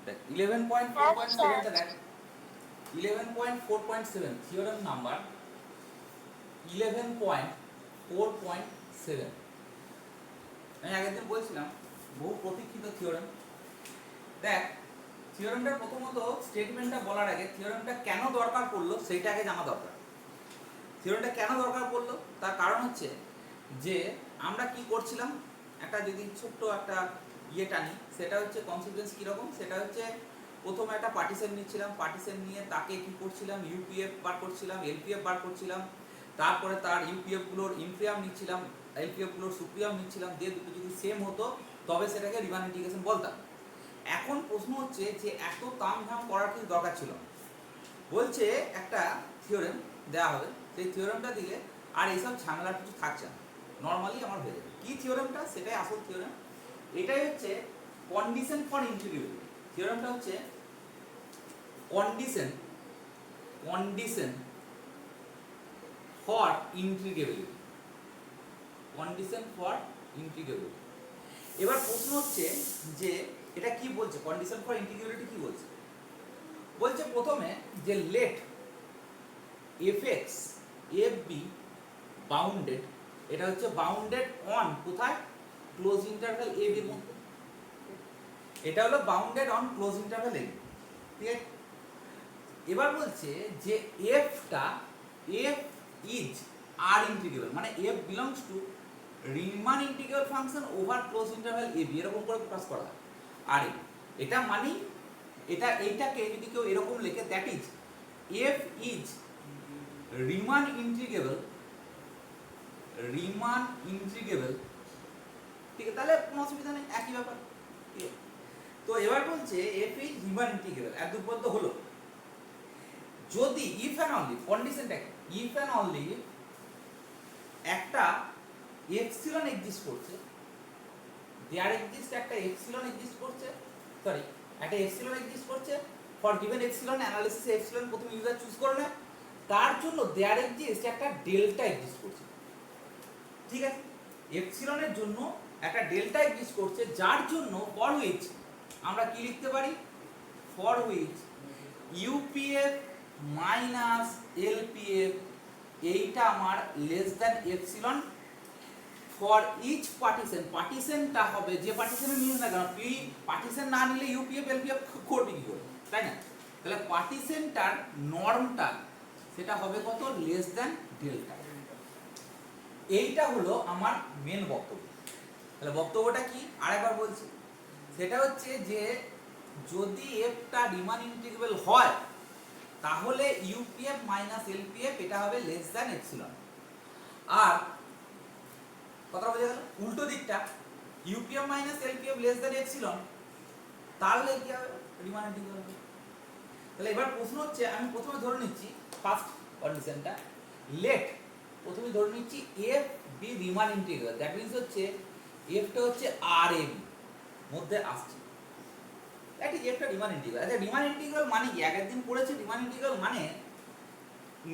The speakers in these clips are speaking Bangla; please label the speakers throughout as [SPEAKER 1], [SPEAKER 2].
[SPEAKER 1] দেখ 11.4.7 টা দেখ 11.4.7 থিওরেম নাম্বার 11.4.7 আমি আগের দিন বলছিলাম বহু প্রতীক্ষিত থিওরেম। দেখ থিওরেমটা প্রথমত স্টেটমেন্টটা বলার আগে থিওরেমটা কেন দরকার পড়লো সেইটা আগে জানা দরকার। থিওরেমটা কেন দরকার পড়লো তার কারণ হচ্ছে যে আমরা কি করছিলাম, একটা যদি ছোট্ট একটা টানি, সেটা হচ্ছে কনসিকুয়েন্স কীরকম, সেটা হচ্ছে প্রথমে একটা পার্টিশন নিচ্ছিলাম, পার্টিশন নিয়ে তাকে কি করছিলাম ইউপিএফ বার করছিলাম, এলপিএফ বার করছিলাম, তারপরে তার ইউপিএফগুলোর ইনফ্রিয়াম নিচ্ছিলাম, এলপিএফগুলোর সুপ্রিয়াম নিচ্ছিলাম, দিয়ে দুটো যদি সেম হতো তবে সেটাকে রিমান ইন্টিগ্রেশন বলতাম। এখন প্রশ্ন হচ্ছে যে এত তামঝাম করার কিছু দরকার ছিল না। বলছে একটা থিওরেম দেওয়া হবে, সেই থিওরেমটা দিলে আর এইসব ঝামেলার কিছু থাকছে না, নর্মালি আমার হয়ে যাবে। কি থিওরেমটা, সেটাই আসল থিওরেম। এটাই হচ্ছে কন্ডিশন ফর ইন্টিগ্রেবিলিটি। থিওরেমটা হচ্ছে condition for integrability, condition for integrability. এবার প্রশ্ন হচ্ছে যে এটা কি বলছে, কন্ডিশন ফর ইন্টিগ্রেবিলিটি কি বলছে? বলছে প্রথমে যে লেট fx fb বাউন্ডেড, এটা হচ্ছে বাউন্ডেড অন কোথায়, ক্লোজ ইন্টারভ্যাল ab এর মধ্যে। এটা হলো bounded on close interval ab, ঠিক আছে। এবার বলছে যে ফটা f ইজ r ইন্টিগ্রেবল, মানে f belongs to Riman integral function over close interval ab, এরকম করে প্রকাশ করা হয় আর এটা মানে এইটাকে যদি কেউ এরকম লেখে, that is f is Riman integrable, ঠিক আছে, তাহলে কোনো অসুবিধা নেই, একই ব্যাপার, ঠিক আছে। তো এবার বলছে f ইজ রিমান ইন্টিগ্রেবল, এক দুপদ্য হলো যদি ইফ অ্যান্ড অনলি, কন্ডিশনটা কি, ইফ অ্যান্ড অনলি একটা এপসিলন এক্সিস্ট করছে, দেয়ার এক্সিস্ট একটা এপসিলন এক্সিস্ট করছে, সরি একটা এপসিলন এক্সিস্ট করছে for given epsilon analysis, epsilon প্রথম ইউজার চুজ করে নেয়, তার জন্য দেয়ার এক্সিস্ট একটা ডেল্টা এক্সিস্ট করছে, ঠিক আছে। এপসিলনের জন্য একটা ডেল্টা এক্সিস্ট করছে, যার জন্য ফর হুইচ আমরা কি লিখতে পারি, for which UPF minus LPF এইটা আমার less than epsilon for each partition, পার্টিশনটা হবে যে পার্টিশনে নিয়ে না কেন, পি পার্টিশন না নিলে ইউপিএফ এলপিএফ করবে কি করে, তাই না? তাহলে পার্টিশনটার নর্মটা সেটা হবে কত, লেস দ্যান ডেল্টা। এইটা হলো আমার মেন বক্তব্য। তাহলে বক্তব্যটা কি আরেকবার বলছি, সেটা হচ্ছে যে যদি এফটা রিমান ইন্টিগ্রেবল হয় তাহলে ইউপিএফ মাইনাস এলপিএফ এটা হবে লেস দ্যান এপসিলন। আর কথা বোঝা গেল, উল্টো দিকটা UPF minus LPF less than epsilon, তাহলে কি হবে, রিমান ইন্টিগ্রেবল হবে। তাহলে এবার প্রশ্ন হচ্ছে, আমি প্রথমে ধরে নিচ্ছি ফার্স্ট কন্ডিশনটা, লেট প্রথমে ধরে নিচ্ছি F B Riemann integral, that means হচ্ছে এফটা হচ্ছে আর এম মধ্যে আসছে, দ্যাট ইজ এফটা রিমান ইন্টিগ্রাল। আচ্ছা রিমান ইন্টিগ্রাল মানে কি, আগের দিন পড়েছি, রিমান ইন্টিগ্রাল মানে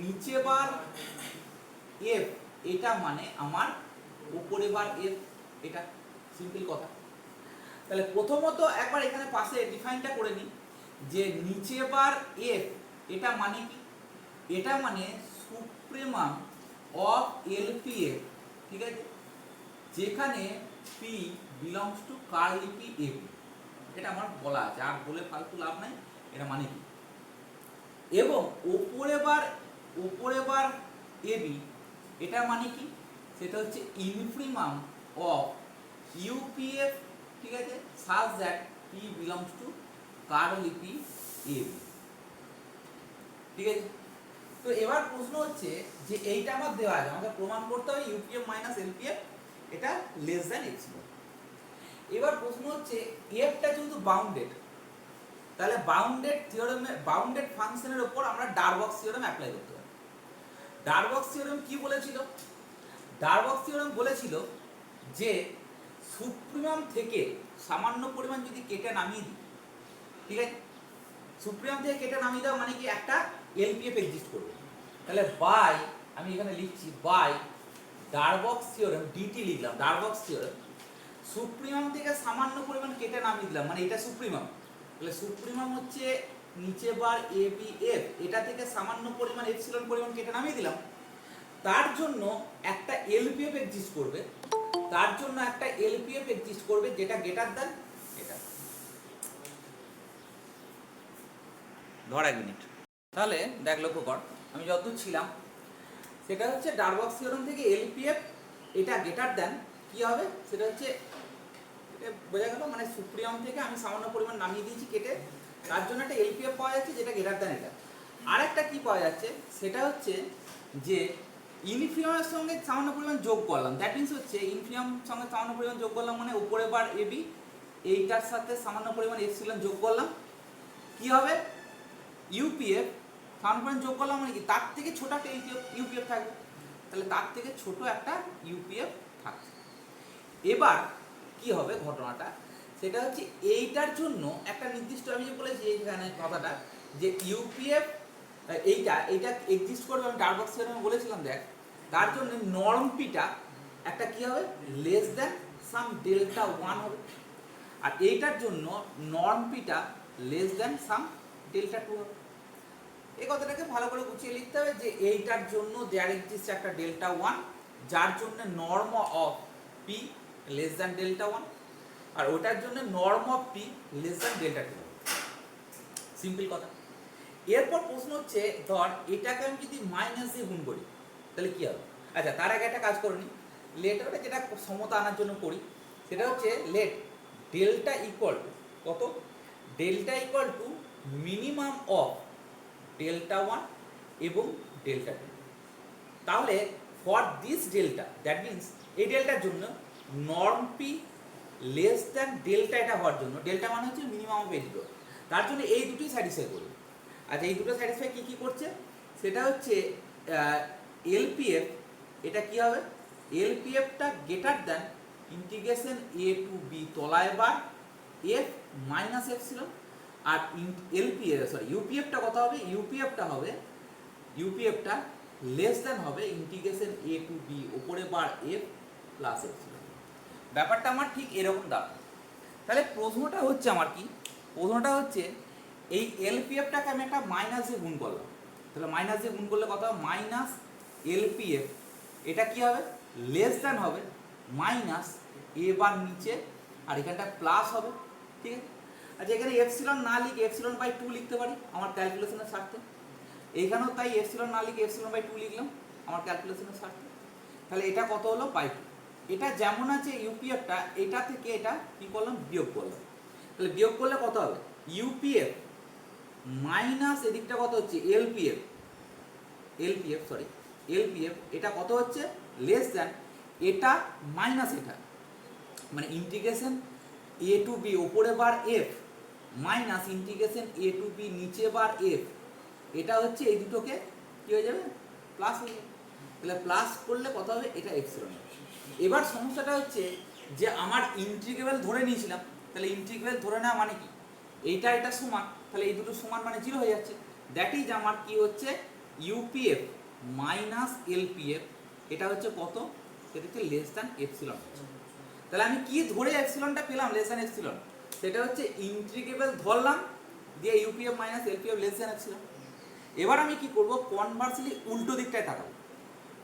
[SPEAKER 1] নিচে বার এফ, এটা মানে আমার উপরে বার এফ, এটা সিম্পল কথা। তাহলে প্রথমত একবার এখানে পাশে ডিফাইনটা করে নিই যে নিচে বার এফ এটা মানে কি, এটা মানে সুপ্রিমাম অফ এলপিএফ, ঠিক আছে, যেখানে P belongs to curly P AB, এটা আমার বলা আছে, আর বলে ফালতু লাভ নাই, এটা মানে কি। এবং ওপরে বার এবি এটা মানে কি, সেটা হচ্ছে ইনফিমাম অফ ইউপিএফ, ঠিক আছে, such that P belongs to curly P AB, ঠিক আছে। তো এবার প্রশ্ন হচ্ছে যে এইটা আমার দেওয়া আছে, আমাকে প্রমাণ করতে হবে ইউপিএফ মাইনাস এলপিএফ এটা লেস দ্যান এপসিলন। এবার প্রশ্ন হচ্ছে এফটা যেহেতু বাউন্ডেড, তাহলে বাউন্ডেড থিওরেমে, বাউন্ডেড ফাংশনের উপর আমরা ডারবক্স থিওরেম অ্যাপ্লাই করতে পারি। ডারবক্স থিওরেম কি বলেছিল, ডারবক্স থিওরেম বলেছিল যে সুপ্রিমাম থেকে সামান্য পরিমাণ যদি কেটে নামিয়ে দিই, ঠিক আছে, সুপ্রিমাম থেকে কেটে নামিয়ে দেওয়া মানে কি একটা এলপিএফ এক্সিস্ট করবে, তাহলে বাই আমি এখানে লিখছি বাই ডারবক্স থিওরেম, ডিটি লিখলাম, ডারবক্স থিওরেম সুপ্রিমাম থেকে সামান্য পরিমাণ কেটে নামিয়ে দিলাম, মানে এটা সুপ্রিমাম, তাহলে সুপ্রিমাম হচ্ছে নিচে বার এ বি এফ, এটা থেকে সামান্য পরিমাণ এপসিলন পরিমাণ কেটে নামিয়ে দিলাম। তার জন্য একটা এলপিএফ এক্সিস্ট করবে, তার জন্য একটা এলপিএফ এক্সিস্ট করবে যেটা গ্রেটার দ্যান এটা। ধর 1 মিনিট, তাহলে দেখ লক্ষ্য কর আমি যতদূর ছিলাম সেটা হচ্ছে ডারবক্স থিওরেম থেকে এলপিএফ এটা গ্রেটার দ্যান কি হবে, সেটা হচ্ছে এটা বোঝা গেল, মানে সুপ্রিমাম থেকে আমি সামান্য পরিমাণ নামিয়ে দিয়েছি কেটে, তার জন্য একটা এলপিএফ পাওয়া যাচ্ছে যেটা গ্রেটার দ্যান এটা। আরেকটা কি পাওয়া যাচ্ছে সেটা হচ্ছে যে ইনফিনিয়ামের সঙ্গে সামান্য পরিমাণ যোগ করলাম, দ্যাট মিনস হচ্ছে ইনফিনিয়াম সঙ্গে সামান্য পরিমাণ যোগ করলাম মানে উপরে বার এবি, এইটার সাথে সামান্য পরিমাণ এপসিলন যোগ করলাম, কি হবে ইউপিএফ সামান্য পরিমাণ যোগ করলাম মানে কি তার থেকে ছোট একটা ইউপিএফ থাকবে, তাহলে তার থেকে ছোট একটা ইউপিএফ থাকবে। এবার কি হবে ঘটনাটা, সেটা হচ্ছে এইটার জন্য একটা নির্দিষ্ট, আমি যে বলেছি এখানে কথাটা যে ইউপিএফ এইটা এক্সিস্ট করবে, আমি ডারবক্স থিওরেমে বলেছিলাম দেখ, তার জন্য নর্ম পিটা একটা কি হবে লেস দ্যান সাম ডেল্টা 1 হবে, আর এইটার জন্য নর্ম পিটা লেস দ্যান সাম ডেল্টা 2 হবে। এই কথাটাকে ভালো করে গুছিয়ে লিখতে হবে যে এইটার জন্য দেয়ার এক্সিস্ট একটা ডেল্টা 1 যার জন্য norm of P less than delta 1, আর ওটার জন্য norm of P less than delta 2। Simple কথা। এরপর প্রশ্ন হচ্ছে ধর এটাকে আমি যদি মাইনাস দিয়ে গুণ করি তাহলে কি হবে। আচ্ছা তার আগে একটা কাজ করে নিই, লেট ওটা যেটা সমতা আনার জন্য করি সেটা হচ্ছে লেট ডেল্টা ইকুয়াল টু কত, delta equal to minimum of delta 1 এবং ডেল্টা 2। তাহলে for this delta that means এই ডেল্টার জন্য norm P less than delta এটা হওয়ার জন্য, ডেল্টা মানে হচ্ছে মিনিমাম অফ এজ গ্রোথ, তার জন্য এই দুটোই স্যাটিসফাই করবে। আচ্ছা এই দুটো স্যাটিসফাই কী কী করছে সেটা হচ্ছে এলপিএফ, এটা কি হবে এলপিএফটা greater than integration A to B তলায় বার এফ মাইনাস এপসিলন, আর ইউপিএফটা কত হবে, ইউপিএফটা লেস দ্যান হবে ইন্টিগ্রেশন এ টু বি ওপরে বার এফ প্লাস এপসিলন। ব্যাপারটা আমার ঠিক এরকম দাঁড়ায়। তাহলে প্রশ্নটা হচ্ছে আমার কি, প্রশ্নটা হচ্ছে এই এলপিএফটাকে আমি একটা মাইনাস দিয়ে গুণ করলাম, তাহলে মাইনাস দিয়ে গুণ করলে কত হবে মাইনাস এলপিএফ, এটা কি হবে লেস দ্যান হবে মাইনাস এ বার নিচে আর এখানটা প্লাস হবে, ঠিক আছে। আচ্ছা এখানে এপসিলন না লিখে এপসিলন বাই 2 লিখতে পারি আমার ক্যালকুলেশনের স্বার্থে, এইখানেও তাই এপসিলন না লিখে এপসিলন বাই 2 লিখলাম আমার ক্যালকুলেশনের স্বার্থে। তাহলে এটা কত হলো বাই 2, এটা যেমন আছে ইউপিএফটা এটা থেকে এটা কি করলাম বিয়োগ করলাম, তাহলে বিয়োগ করলে কত হবে ইউপিএফ মাইনাস এদিকটা কত হচ্ছে এলপিএফ, এলপিএফ এটা কত হচ্ছে লেস দ্যান এটা মাইনাস এটা, মানে ইন্টিগ্রেশন এ টু বি ওপরে bar F minus integration A to B নিচে বার এফ, এটা হচ্ছে এই দুটোকে কি হয়ে যাবে প্লাস হয়ে যাবে, তাহলে প্লাস করলে কত হবে এটা এপসিলন। এবার সমস্যাটা হচ্ছে যে আমার ইন্টিগ্রেবল ধরে নিয়েছিলাম, তাহলে ইন্টিগ্রেবল ধরে নেওয়া মানে কি এইটা এটা সমান, তাহলে এই দুটো সমান মানে 0 হয়ে যাচ্ছে, দ্যাট ইজ আমার কি হচ্ছে ইউপিএফ মাইনাস এলপিএফ, এটা হচ্ছে কত, সেটা হচ্ছে লেস দ্যান এপসিলন। তাহলে আমি কি ধরে এপসিলনটা পেলাম লেস দ্যান এপসিলন, সেটা হচ্ছে ইন্টিগ্রেবল ধরলাম দিয়ে UPF minus LPF less than epsilon. এবার আমি কি করব কনভার্সলি উল্টো দিকটায় তাকাবো,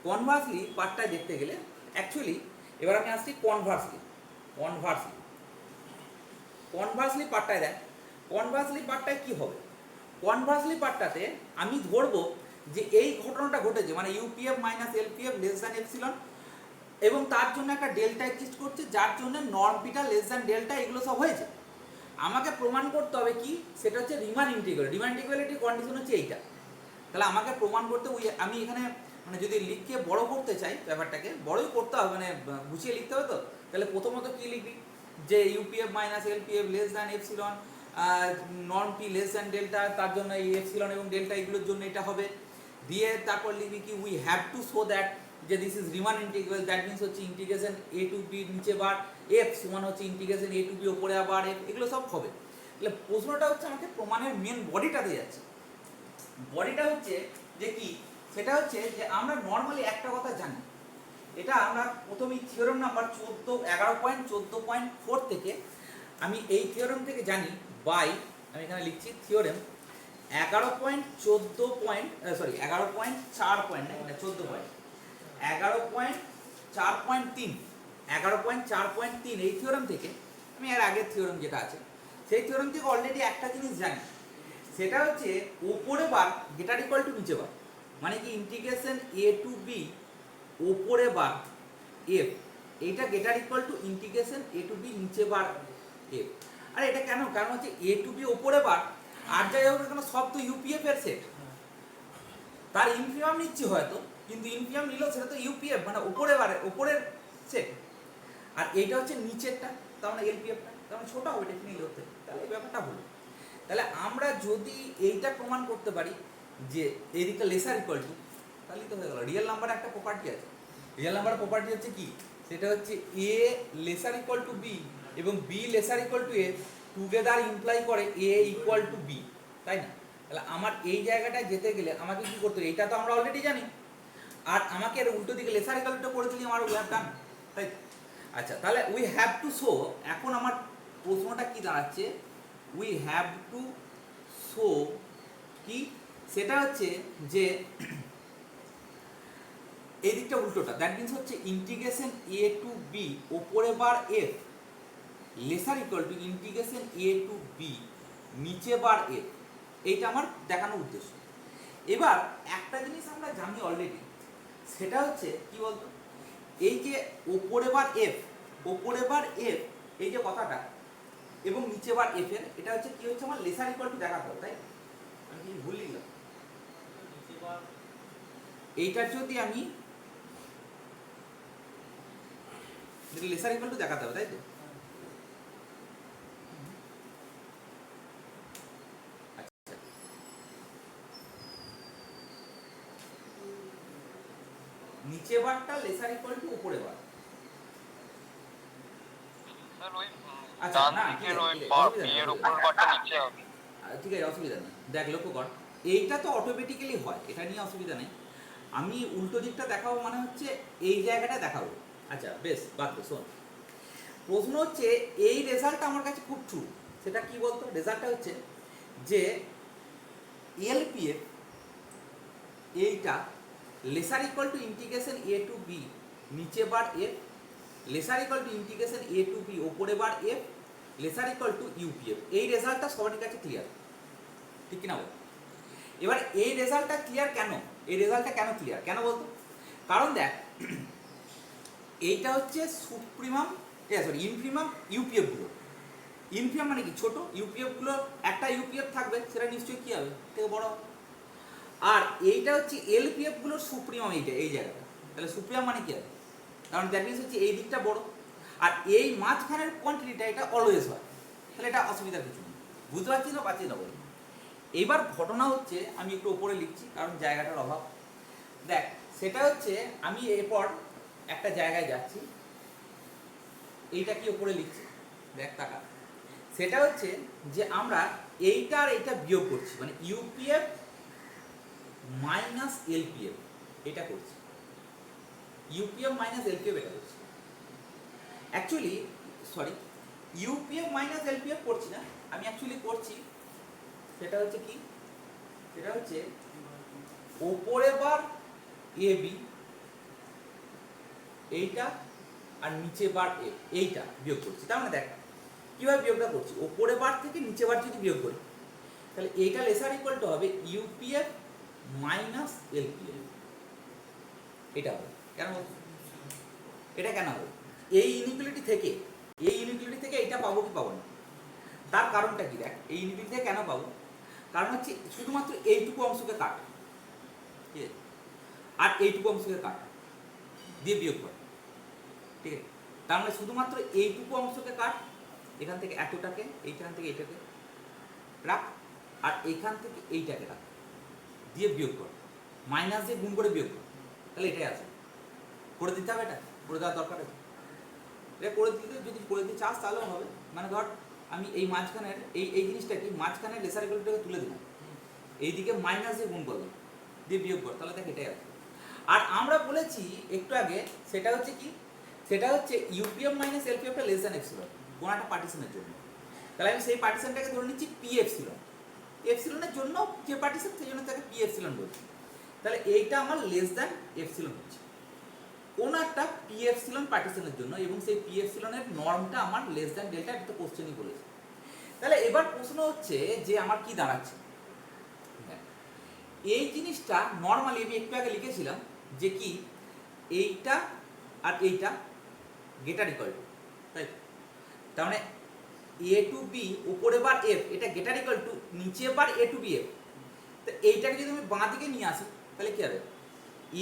[SPEAKER 1] কনভার্সলি পার্টটায় দেখতে গেলে অ্যাকচুয়ালি এবার আমি আসছি কনভার্সলি পার্টটায় দেখ, কনভার্সলি পার্টটায় কি হবে, কনভার্সলি পার্টটাতে আমি ধরবো যে এই ঘটনাটা ঘটেছে মানে UPF minus LPF less than epsilon এবং তার জন্য একটা ডেল্টা এক্সিস্ট করছে যার জন্য নর্ম পিটা লেস দ্যান ডেল্টা এগুলো সব হয়েছে। আমাকে প্রমাণ করতে হবে কি সেটা হচ্ছে রিমান ইন্টিগ্রালিটির কন্ডিশন হচ্ছে এইটা, তাহলে আমাকে প্রমাণ করতে আমি এখানে মানে যদি লিখকে বড় করতে চাই ব্যাপারটাকে বড়ই করতে হবে মানে গুছিয়ে লিখতে হবে, তো তাহলে প্রথমত কি লিখবি যে UPF minus LPF less than epsilon norm P less than delta, তার জন্য এই এপসিলন এবং ডেল্টা এগুলোর জন্য এটা হবে, দিয়ে তারপর লিখবি কি we have to show that যে this is Riemann integral, that means হচ্ছে ইন্টিগ্রেশন এ টু বি নিচে বার এফ সমান হচ্ছে ইন্টিগ্রেশন এ টু বি ওপরে আবার এফ, এগুলো সব হবে। তাহলে প্রশ্নটা হচ্ছে আমাকে প্রমাণের মেন বডিটাতে যাচ্ছে, বডিটা হচ্ছে যে কি সেটা হচ্ছে যে আমরা নর্মালি একটা কথা জানি, এটা আমরা প্রথমেই থিওরেম নাম্বার 11.14.4 থেকে আমি এই থিওরেম থেকে জানি বাই আমি এখানে লিখছি থিওরেম 11.14 11.4 না এটা 14 পয়েন্ট 11.4.3 11.4.3 এই থিওরেম থেকে আমি এর আগের থিওরেম যেটা আছে সেই থিওরেম থেকে অলরেডি একটা জিনিস জানি, সেটা হচ্ছে ওপরে বার গেটার ইকুয়াল টু নিচে বার, মানে কি ইন্টিগ্রেশন এ টু বি ওপরে বার এফ, এইটা greater equal to integration A to B নিচে বার এফ। আর এটা কেন? কারণ হচ্ছে এ টু বি ওপরে বার আর যাই হোক কেন সব তো ইউপিএফ এর সেট, তার ইনফিমাম নিচ্ছি হয়তো, কিন্তু ইনফিমাম নিলেও সেটা তো ইউপিএফ মানে ওপরে বারে ওপরের সেট, আর এইটা হচ্ছে নিচেরটা, তার মানে এলপিএফটা, তার মানে ছোট হবে ডেফিনেটলি হতে, তাহলে এই ব্যাপারটা হলো। তাহলে আমরা যদি এইটা প্রমাণ করতে পারি যে এই দিকটা লেসার ইকুয়াল টু, তাহলেই তো হয়ে গেল। রিয়েল নাম্বারের একটা প্রপার্টি আছে, রিয়েল নাম্বারের প্রপার্টি হচ্ছে কি, সেটা হচ্ছে A lesser equal to B এবং B lesser equal to A together imply করে এ ইকুয়াল টু বি, তাই না? তাহলে আমার এই জায়গাটায় যেতে গেলে আমাকে কি করতে হবে, এইটা তো আমরা অলরেডি জানি, আর আমাকে এর উল্টো দিকে লেসার ইকুয়াল টু করে দিলে আমার উই হ্যাভ ডান, তাই? আচ্ছা, তাহলে উই হ্যাভ টু শো, এখন আমার প্রশ্নটা কি দাঁড়াচ্ছে, উই হ্যাভ টু শো কি, সেটা হচ্ছে যে এই দিকটা উল্টোটা, দ্যাট মিনস হচ্ছে ইন্টিগ্রেশন এ টু বি ওপরে bar f lesser equal to integration A to B নিচে বার এফ, এইটা আমার দেখানোর উদ্দেশ্য। এবার একটা জিনিস আমরা জানি অলরেডি, সেটা হচ্ছে কি বলতো, এই যে ওপরে বার এফ এই যে কথাটা এবং নিচে বার এফ এর, এটা হচ্ছে কি হচ্ছে আমার লেসার ইকুয়াল টু দেখাতে হবে, তাই? আমি কি ভুল লিখলাম? এইটার যদি আমি লেসার ইকুয়াল টু দেখাতে হবে, তাই তো? নিচে বারটা লেসার ইকুয়াল টু উপরে বার। আচ্ছা না ঠিক আছে, অসুবিধা নেই। দেখ লক্ষ্য কর, এইটা তো অটোমেটিক্যালি হয়, এটা নিয়ে অসুবিধা নেই। আমি উল্টো দিকটা দেখাবো মানে হচ্ছে এই জায়গাটা দেখাবো। আচ্ছা বেশ, বাদ দে, শোন। প্রশ্ন হচ্ছে এই রেজাল্টটা আমার কাছে খুব ট্রু, সেটা কি বলতো, রেজাল্টটা হচ্ছে যে এলপিএফ এইটা lesser equal to integration A to B নিচে bar f lesser equal to integration A to B ওপরে bar f lesser equal to UPF. এই রেজাল্টটা সবার কাছে ক্লিয়ার, ঠিক কিনা বল? এবার এই রেজাল্টটা ক্লিয়ার কেন, এই রেজাল্টটা কেন ক্লিয়ার কেন বলতো, কারণ দেখ এইটা হচ্ছে সুপ্রিমাম ইনফিমাম ইউপিএফ গুলো। ইনফিমাম মানে কি, ছোট ইউপিএফ গুলো, একটা ইউপিএফ থাকবে সেটা নিশ্চয়ই কি হবে, থেকে বড়। আর এইটা হচ্ছে এলপিএফ গুলোর সুপ্রিমাম, এইটা এই জায়গাটা, তাহলে সুপ্রিমাম মানে কি হবে, কারণ দ্যাট মিনস হচ্ছে এই দিকটা বড় আর এই মাঝখানের কোয়ান্টিটিটা এটা অলওয়েজ হয়, তাহলে এটা অসুবিধার কিছু নেই। বুঝতে পারছি না, পাচ্ছি না বলে। এইবার ঘটনা হচ্ছে, আমি একটু উপরে লিখছি কারণ জায়গাটার অভাব। দেখ সেটা হচ্ছে আমি এরপর একটা জায়গায় যাচ্ছি, এইটা কি উপরে লিখছি, দেখ টাকা, সেটা হচ্ছে যে আমরা এইটা আর এইটা বিয়োগ করছি, মানে ইউপিএফ মাইনাস এলপিএফ এটা করছি, ইউপিএফ মাইনাস এলপিএফ এটা করছি। Actually sorry, UPF minus LPF করছি না, আমি অ্যাকচুয়ালি করছি সেটা হচ্ছে কি, সেটা হচ্ছে ওপরে বার এ বি এইটা আর নিচে বার এ এইটা বিয়োগ করছি। তার মানে দেখ কিভাবে বিয়োগটা করছি, ওপরে বার থেকে নিচে বার যদি বিয়োগ করি তাহলে এইটা লেসার ইকুয়াল টু হবে ইউপিএফ মাইনাস এলপিএফ, এটা হবে। কেন বলছি এটা কেন হবে, এই ইনইকুয়ালিটি থেকে এইটা পাবো কি পাবো না, তার কারণটা কি, দেখ এই ইনইকুয়ালিটি থেকে কেন পাবো, কারণ হচ্ছে শুধুমাত্র এইটুকু অংশকে কাট, ঠিক আছে, আর এইটুকু অংশকে কাট দিয়ে বিয়োগ কর, ঠিক আছে। তার মানে শুধুমাত্র এইটুকু অংশকে কাট, এখান থেকে এতটাকে, এইখান থেকে এইটাকে রাখ, আর এইখান থেকে এইটাকে রাখ, দিয়ে বিয়োগ কর, মাইনাস দিয়ে গুণ করে বিয়োগ কর, তাহলে এটাই আছে। করে দিতে হবে, এটা করে দেওয়ার দরকার আছে, এটা করে দিতে, যদি করে দিতে চাস তাহলেও হবে। মানে ধর আমি এই মাঝখানের এই জিনিসটাকে মাঝখানের লেসার ইকুয়ালিটিটাকে তুলে দিলাম, এইদিকে মাইনাস দিয়ে গুণ করলাম, দিয়ে বিয়োগ কর, তাহলে দেখ এটাই আছে। আর আমরা বলেছি একটু আগে, সেটা হচ্ছে কি, সেটা হচ্ছে ইউপিএফ মাইনাস এলপিএফটা লেস দ্যান এপসিলন, কোনো একটা পার্টিশনের জন্য। তাহলে আমি সেই পার্টিশনটাকে ধরে নিচ্ছি পি এপসিলন। এপসিলনের জন্য যে পার্টিশন সেই জন্য তাকে পি এপসিলন বলছি। তাহলে এইটা আমার লেস দ্যান এপসিলন হচ্ছে কোন একটা পি এপসিলন পার্টিশনের জন্য, এবং সেই পি এপসিলনের নর্মটা আমার লেস দ্যান ডেল্টা, এটা তো কোশ্চেনই বলেছে। তাহলে এবার প্রশ্ন হচ্ছে যে আমার কি দাঁড়াচ্ছে, এই জিনিসটা নর্মালি আমি একটু আগে লিখেছিলাম যে কি এইটা আর এইটা গেটার ইকুয়াল টু, তাই তার মানে এ টু বি উপরে বার এফ, এটা গেটার ইকুয়াল টু নিচে বার এ টু বি এফ। তো এইটাকে যদি আমি বাঁ দিকে নিয়ে আসি তাহলে কি হবে,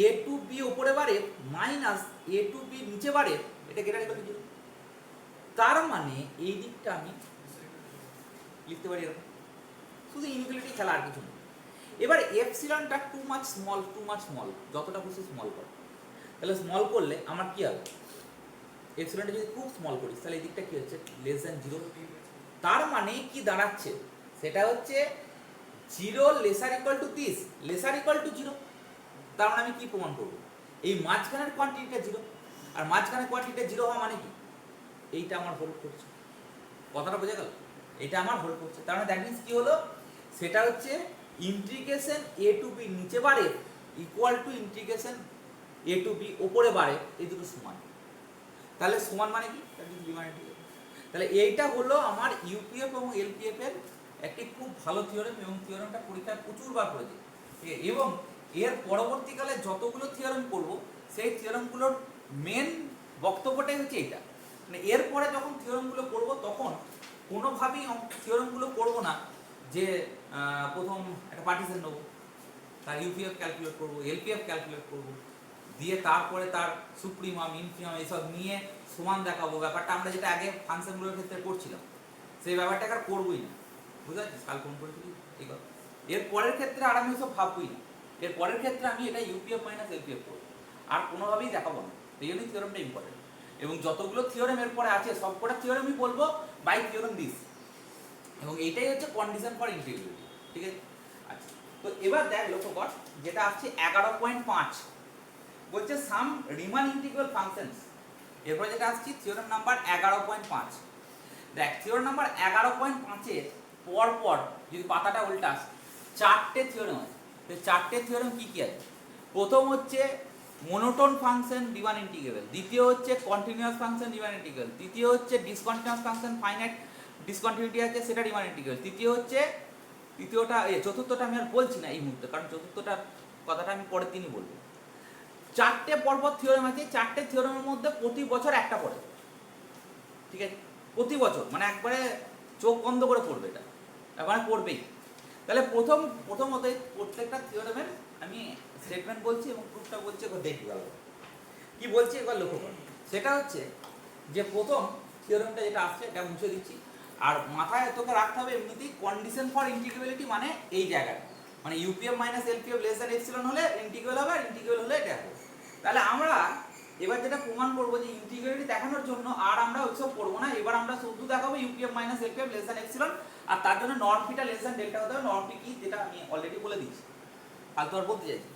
[SPEAKER 1] এ টু বি উপরে বার F minus A to B নিচে বার এফ, এটা গেটার ইকুয়াল টু জিরো। তার মানে এই দিকটা আমি লিখতে পারি এরকম, শুধু ইনফিনিটি খেলা আর কিছু না। এবার এপসিলনটা টু মাচ স্মল, যতটা খুশি স্মল করো। তাহলে স্মল করলে আমার কি হবে, এপসিলনটা যদি খুব স্মল করিস তাহলে এই দিকটা কি হচ্ছে লেস দ্যান জিরো। তার মানে কি দাঁড়াচ্ছে, সেটা হচ্ছে zero laser equal to this, laser equal two zero. তার মানে আমি কি প্রমাণ করব, এই মাঝখানের কোয়ান্টিটিটা জিরো, আর মাঝখানের কোয়ান্টিটিটা জিরো হওয়া মানে কি, এইটা আমার হোল্ড করছে। কথাটা বোঝা গেল, এটা আমার হোল্ড করছে। তার মানে দ্যাট মিন্স কি হলো, সেটা হচ্ছে ইন্টিগ্রেশন এ টু বি নিচে বাড়ে equal to integration A to B ওপরে বাড়ে, এই দুটো সমান। তাহলে সমান মানে কি, তাহলে এইটা হলো আমার ইউপিএফ এবং এলপিএফ এর একটি খুব ভালো থিওরেম, এবং থিওরেমটা পরীক্ষায় প্রচুর বার করেছে। এবং এর পরবর্তীকালে যতগুলো থিওরেম করব সেই থিওরেমগুলোর মেন বক্তব্যটাই হচ্ছে এইটা, মানে এরপরে যখন থিওরেমগুলো করব তখন কোনোভাবেই থিওরেমগুলো করব না যে প্রথম একটা পার্টিশন নেবো, তার ইউপিএফ ক্যালকুলেট করব, এলপিএফ ক্যালকুলেট করব, দিয়ে তারপরে তার সুপ্রিমাম ইনফিমাম এইসব নিয়ে সমান দেখাবো। ব্যাপারটা আমরা যেটা আগে ফাংশনগুলোর ক্ষেত্রে করছিলাম সেই ব্যাপারটাকে আর করবোই না, বুঝতে পারছিস, কাল ফোন করেছিলি এই কথা। এর পরের ক্ষেত্রে আর আমি ওসব ভাববই না, এর পরের ক্ষেত্রে আমি এটা ইউপিএফ মাইনাস এলপিএফ করবো, আর কোনোভাবেই দেখাবো না। এই জন্যই থিওরেমটা ইম্পর্টেন্ট, এবং যতগুলো থিওরেম এর পরে আছে সবকটা থিওরেমই বলবো বাই থিওরেম দিস, এবং এইটাই হচ্ছে কন্ডিশন ফর ইন্টিগ্রেবিলিটি, ঠিক আছে। আচ্ছা, তো এবার দেখ লক্ষ্য কর, যেটা আসছে 11.5 বলছে সাম রিমান ইন্টিগ্রাল ফাংশনস। এরপর যেটা আসছে থিওরেম নাম্বার 11.5। দেখ থিওরেম নাম্বার 11.5 এর পর পর যদি পাতাটা উল্টাস চারটে থিওরেম আছে। তো চারটে থিওরেম কি কি আছে, প্রথম হচ্ছে মোনোটোন ফাংশন রিমান ইন্টিগ্রেবল, দ্বিতীয় হচ্ছে কন্টিনিউয়াস ফাংশন রিমান ইন্টিগ্রেবল, তৃতীয় হচ্ছে ডিসকন্টিনিউয়াস ফাংশন ফাইনাইট ডিসকন্টিনিউটি আছে সেটা রিমান ইন্টিগ্রেবল, চতুর্থটা আমি আর বলছি না এই মুহূর্তে, কারণ চতুর্থটার কথাটা আমি পরের দিনই বলবো। চারটে পরপর থিওরেম আছে, চারটে থিওরেমের মধ্যে প্রতি বছর একটা পড়ে, ঠিক আছে, প্রতি বছর মানে একবারে চোখ বন্ধ করে পড়বে, এটা একবারে পড়বেই। তাহলে প্রথমত প্রত্যেকটা থিওরেমের আমি স্টেটমেন্ট বলছি এবং প্রুফটা বলছি, একবার দেখি ভালো কি বলছি, একবার লক্ষ্য করো। সেটা হচ্ছে যে প্রথম থিওরেমটা যেটা আসছে এটা মুছে দিচ্ছি, আর মাথায় তোকে রাখতে হবে এমনিতেই কন্ডিশন ফর ইন্টিগ্রেবিলিটি মানে এই জায়গায়, মানে UPF minus LPF less than epsilon হলে ইন্টিগ্রেবল হবে, আর ইন্টিগ্রেবল হলে এটা হবে। তাহলে আমরা এবার যেটা প্রমাণ করবো যে ইন্টিগ্রেবিলিটি দেখানোর জন্য আর আমরা ওইসব করবো না, এবার আমরা শুধু দেখাবো UPF minus LPF less than epsilon, আর তার জন্য নর্ম ফিটা লেস দ্যান ডেল্টা হতে হবে। নর্ম ফি কি যেটা আমি অলরেডি বলে দিচ্ছি, ফালতু আর বলতে চাইছি।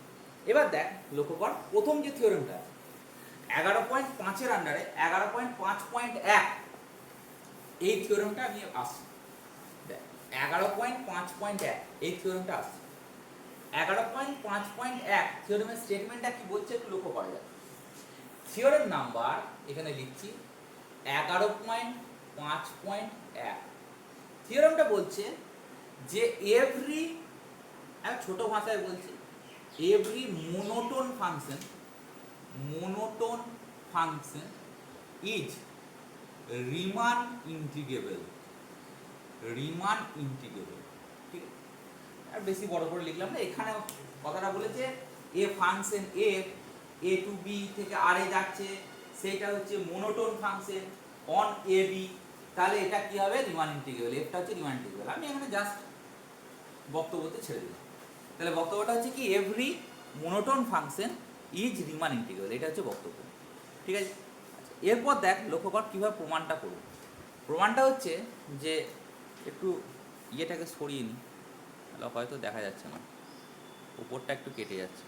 [SPEAKER 1] এবার দেখ লক্ষ্য কর, প্রথম যে থিওরেমটা 11.5 এর আন্ডারে 11.5.1 এই থিওরেমটা আমি আসছি। 11.5.1 এই থিওরেমটা আসছে। 11.5.1 থিওরেমের স্টেটমেন্টটা কি বলছে একটু লক্ষ্য করা যায়। থিওরেম নাম্বার এখানে লিখছি 11.5.1। থিওরেমটা বলছে যে এভরি, আমি ছোট ভাষায় বলছি, every monotone function is Riman integrable, ঠিক আছে। আর বেশি বড় করে লিখলাম না, এখানে কথাটা বলেছে a function f a to b থেকে আর এ যাচ্ছে, সেটা হচ্ছে monotone function on a b, তাহলে এটা কি হবে রিমান ইন্টিগ্রেবল, এফটা হচ্ছে রিমান ইন্টিগ্রেবল। আমি এখানে জাস্ট বক্তব্যতে ছেড়ে দিলাম। তাহলে বক্তব্যটা হচ্ছে কি every monotone function is Riman integrable, এটা হচ্ছে বক্তব্য, ঠিক আছে। এরপর দেখ লক্ষ্য কর কীভাবে প্রমাণটা করব। প্রমাণটা হচ্ছে যে একটু ইয়েটাকে সরিয়ে নিই, হয়তো দেখা যাচ্ছে না, উপরটা একটু কেটে যাচ্ছে,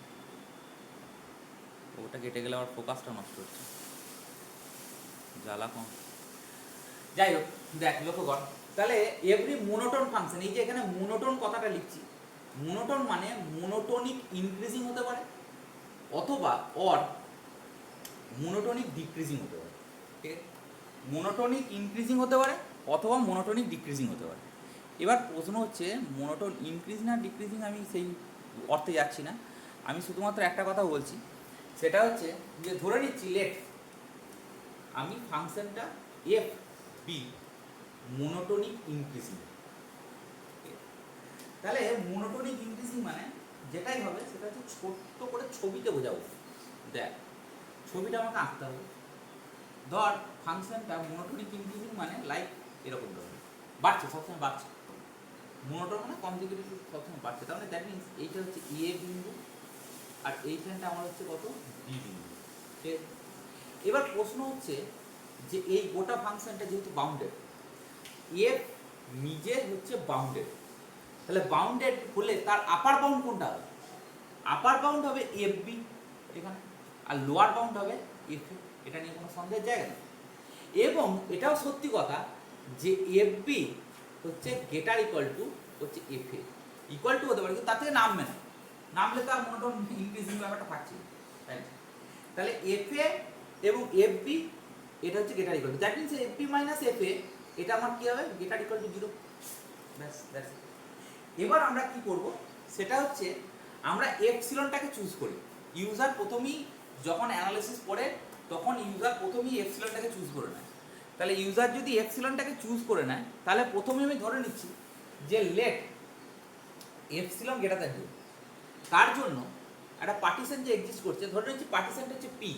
[SPEAKER 1] ওটা কেটে গেলে আমার ফোকাসটা নষ্ট হচ্ছে, জ্বালা কম। যাই হোক দেখ লক্ষ্য কর, তাহলে এভরি মোনোটোন ফাংশন, এই যে এখানে মোনোটোন কথাটা লিখছি, মোনোটোন মানে মোনোটোনিক ইনক্রিজিং হতে পারে অথবা অর মোনোটোনিক ডিক্রিজিং হতে পারে। ঠিক আছে, মোনোটোনিক ইনক্রিজিং হতে পারে অথবা মোনোটোনিক ডিক্রিজিং হতে পারে। এবার প্রশ্ন হচ্ছে মোনোটোন ইনক্রিজিং আর ডিক্রিজিং, আমি সেই অর্থে যাচ্ছি না, আমি শুধুমাত্র একটা কথা বলছি, সেটা হচ্ছে যে ধরে নিচ্ছি লেট আমি ফাংশনটা এফ বি মোনোটোনিক ইনক্রিজিং। তাহলে মোনোটোনিক ইনক্রিজিং মানে যেটাই হবে সেটা হচ্ছে ছোট্ট করে ছবিতে বোঝাবো। দেখ ছবিটা আমাকে আঁকতে হবে। ধর ফাংশনটা মোনোটোনিক ইনক্রিজিং মানে লাইক এরকম ধরনের বাড়ছে, সবসময় বাড়ছে। মোনোটোন মানে কনজিকিউটিভ সবসময় বাড়ছে, তার মানে দ্যাট মিনস এইটা হচ্ছে এ বিন্দু আর এইখানটা আমার হচ্ছে কত বি বিন্দু। ঠিক, এবার প্রশ্ন হচ্ছে যে এই গোটা ফাংশনটা যেহেতু বাউন্ডেড, এফ নিজে হচ্ছে বাউন্ডেড, তাহলে বাউন্ডেড হলে তার আপার বাউন্ড কোনটা হবে? আপার বাউন্ড হবে এফ বি এখানে, আর লোয়ার বাউন্ড হবে এফ এ, এটা নিয়ে কোনো সন্দেহের জায়গা নেই। এবং এটাও সত্যি কথা যে এফ বি হচ্ছে গেটার ইকুয়াল টু হচ্ছে এফ এ, ইকুয়াল টু হতে পারে কিন্তু তার থেকে নামবে না, নামলে তার মোনোটোন ইনক্রিজিং ব্যাপারটা থাকছে। তাহলে এফ এ এবং এফ বি এটা হচ্ছে greater equal to, that means F B minus F A, এটা আমার কি হবে গেটার ইকুয়াল টু 0। ব্যাস দ্যাটস ইট। এবার আমরা কি করব সেটা হচ্ছে আমরা এপসিলনটাকে চুজ করি। ইউজার প্রথমেই যখন অ্যানালিসিস পড়ে তখন ইউজার প্রথমেই এপসিলনটাকে চুজ করে নেয়। তাহলে ইউজার যদি এপসিলনটাকে চুজ করে নেয় তাহলে প্রথমে আমি ধরে নিচ্ছি যে লেট এপসিলন গ্রেটার দ্যান 0। তার জন্য একটা পার্টিশন যে এক্সিস্ট করছে, ধরে নিচ্ছি পার্টিশনটা হচ্ছে পি,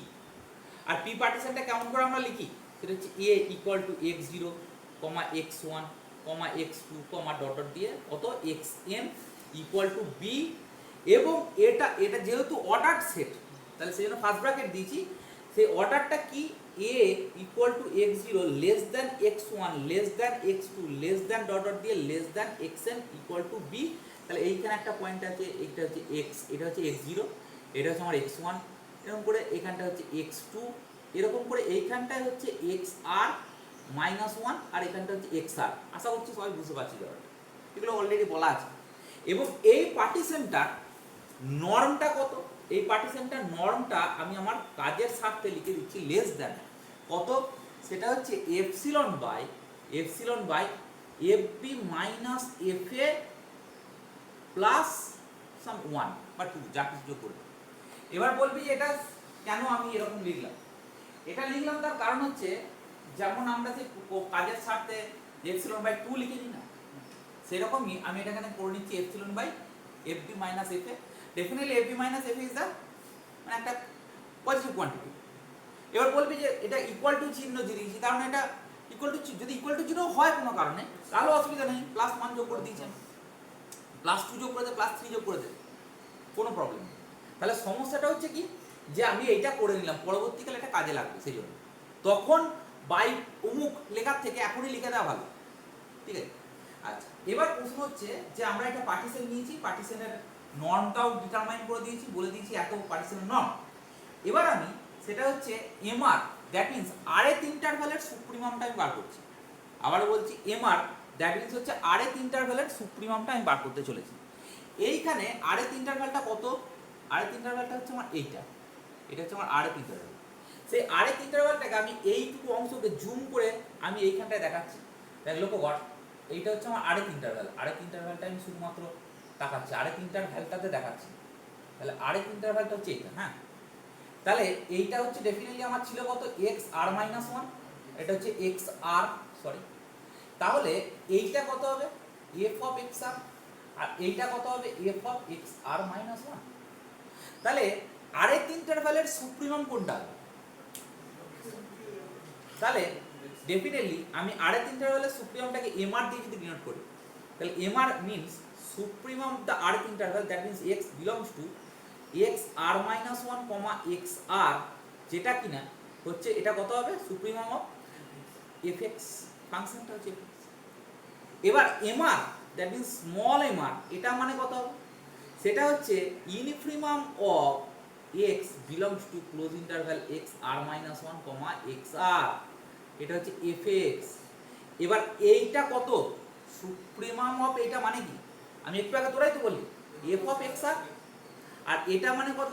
[SPEAKER 1] আর পি পার্টিশনটা কেমন করে আমরা লিখি সেটা হচ্ছে a equal to x0, x1, x2, dot dot দিয়ে কত xn ইকুয়াল টু বি, এবং এটা এটা যেহেতু অর্ডার সেট তাহলে সেই জন্য ফার্স্ট ব্র্যাকেট দিয়েছি, সেই অর্ডারটা কি a equal to x0 less than x1 less than x2 less than dot dot দিয়ে less than xn equal to b. তাহলে এইখানে একটা পয়েন্ট আছে, এইটা হচ্ছে x, এটা হচ্ছে x0, এটা হচ্ছে আমার x1, এরকম করে এখানটা হচ্ছে x2, এরকম করে এইখানটায় হচ্ছে xr -1 আর এখানটা হচ্ছে xr। আশা করছি সবাই বুঝতে পারছি ব্যাপারটা, এগুলো অলরেডি বলা আছে। এবং এই পার্টিশনটার নর্মটা কত, এই পার্টিশনটার নর্মটা আমি আমার কাজের স্বার্থে লিখে দিচ্ছি লেস দ্যান কত, সেটা হচ্ছে epsilon by F B minus F a plus some 1 বা 2 যা কিছু যোগ করবে। এবার বলবি যে এটা কেন আমি এরকম লিখলাম, এটা লিখলাম তার কারণ হচ্ছে যেমন আমরা যে কাজের স্বার্থে এপসিলন বাই 2 লিখে দিই না, সেরকমই আমি এটা এখানে করে নিচ্ছি epsilon by F B minus F A. Definitely F B minus F A is the মানে একটা পজিটিভ কোয়ান্টিটি। এবার বলবি যে এটা ইকুয়াল টু চিহ্ন দিয়েছি, কারণ এটা ইকুয়াল টু, যদি ইকুয়াল টু 0 হয় কোনো কারণে তাহলে অসুবিধা নেই, +1 যোগ করে দিয়েছেন, +2 যোগ করে দে, +3 যোগ করে দে, কোনো প্রবলেম নেই। তাহলে সমস্যাটা হচ্ছে কি যে আমি এইটা করে নিলাম, পরবর্তীকালে এটা কাজে লাগবে, সেই জন্য তখন বাই অমুক লেখার থেকে এখনই লিখে দেওয়া ভালো। ঠিক আছে, আচ্ছা এবার প্রশ্ন হচ্ছে যে আমরা একটা পার্টিশন নিয়েছি, পার্টিশনের নর্মটাও ডিটারমাইন করে দিয়েছি, বলে দিয়েছি এত পার্টিশনের নর্ম। এবার আমি সেটা হচ্ছে এমআর, দ্যাট মিনস আরএথ ইন্টারভ্যালের সুপ্রিমামটা আমি বার করছি। আবার বলছি এমআর দ্যাট মিনস হচ্ছে আরএথ ইন্টারভ্যালের সুপ্রিমামটা আমি বার করতে চলেছি। এইখানে আরএথ ইন্টারভ্যালটা কত, আরএথ ইন্টারভ্যালটা হচ্ছে আমার এইটা, এটা হচ্ছে আমার আরএথ ইন্টারভ্যাল। সেই আরএথ ইন্টারভ্যালটাকে আমি এইটুকু অংশকে জুম করে আমি এইখানটায় দেখাচ্ছি, দেখ লক্ষ্য কর, এইটা হচ্ছে আমার আরএথ ইন্টারভ্যাল, আরএথ ইন্টারভ্যালটা আমি শুধুমাত্র দেখাচ্ছি, আরএথ ইন্টারভ্যালটাতে দেখাচ্ছি। তাহলে আরএথ ইন্টারভ্যালটা হচ্ছে এইটা, হ্যাঁ। তাহলে এইটা হচ্ছে ডেফিনেটলি আমার ছিল কত xr -1, এটা হচ্ছে xr সরি, তাহলে এইটা কত হবে f অফ xr আর এইটা কত হবে f অফ xr -1। তাহলে আরএথ ইন্টারভ্যালের সুপ্রিমাম কোনটা হবে? তাহলে ডেফিনেটলি আমি আরএথ ইন্টারভ্যালের সুপ্রিমামটাকে mr দিয়ে যদি ডিনোট করি, তাহলে mr means supremum of the rth interval, that means x belongs to xr -1, xr, যেটা কিনা হচ্ছে এটা কত হবে সুপ্রিমাম অফ fx, ফাংশনটা হচ্ছে fx। এবার mr that means small mr, এটা মানে কত হবে, সেটা হচ্ছে infimum of x belongs to close interval xr -1, xr, এটা হচ্ছে fx। এবার এইটা কত, সুপ্রিমাম অফ এইটা মানে কি, আমি একটু আগে তোরাই তো বললি এফ অফ এক্স আর, আর এটা মানে কত,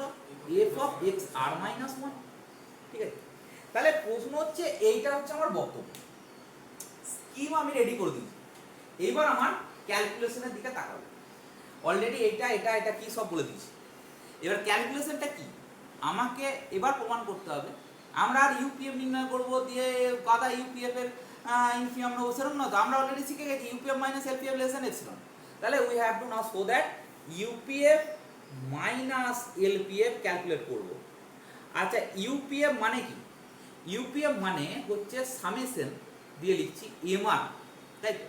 [SPEAKER 1] F of x R minus one. ঠিক আছে, তাহলে প্রশ্ন হচ্ছে এইটা হচ্ছে আমার বক্তব্য, স্কিম আমি রেডি করে দিয়েছি। এইবার আমার ক্যালকুলেশনের দিকে তাকাবো। অলরেডি এটা এটা এটা কি সব বলে দিয়েছি। এবার ক্যালকুলেশনটা কি আমাকে এবার প্রমাণ করতে হবে। আমরা আর ইউপিএফ নির্ণয় করব দিয়ে গাদা ইউপিএফ এর ইনফিনিয়াম নেবো সেরকম না তো, আমরা অলরেডি শিখে গেছি UPF minus LPF less than epsilon. তাহলে we have to now show that UPF minus LPF calculate করব। আচ্ছা ইউপিএফ মানে কি, ইউপিএফ মানে হচ্ছে সামেশন দিয়ে লিখছি এমআর, তাই তো,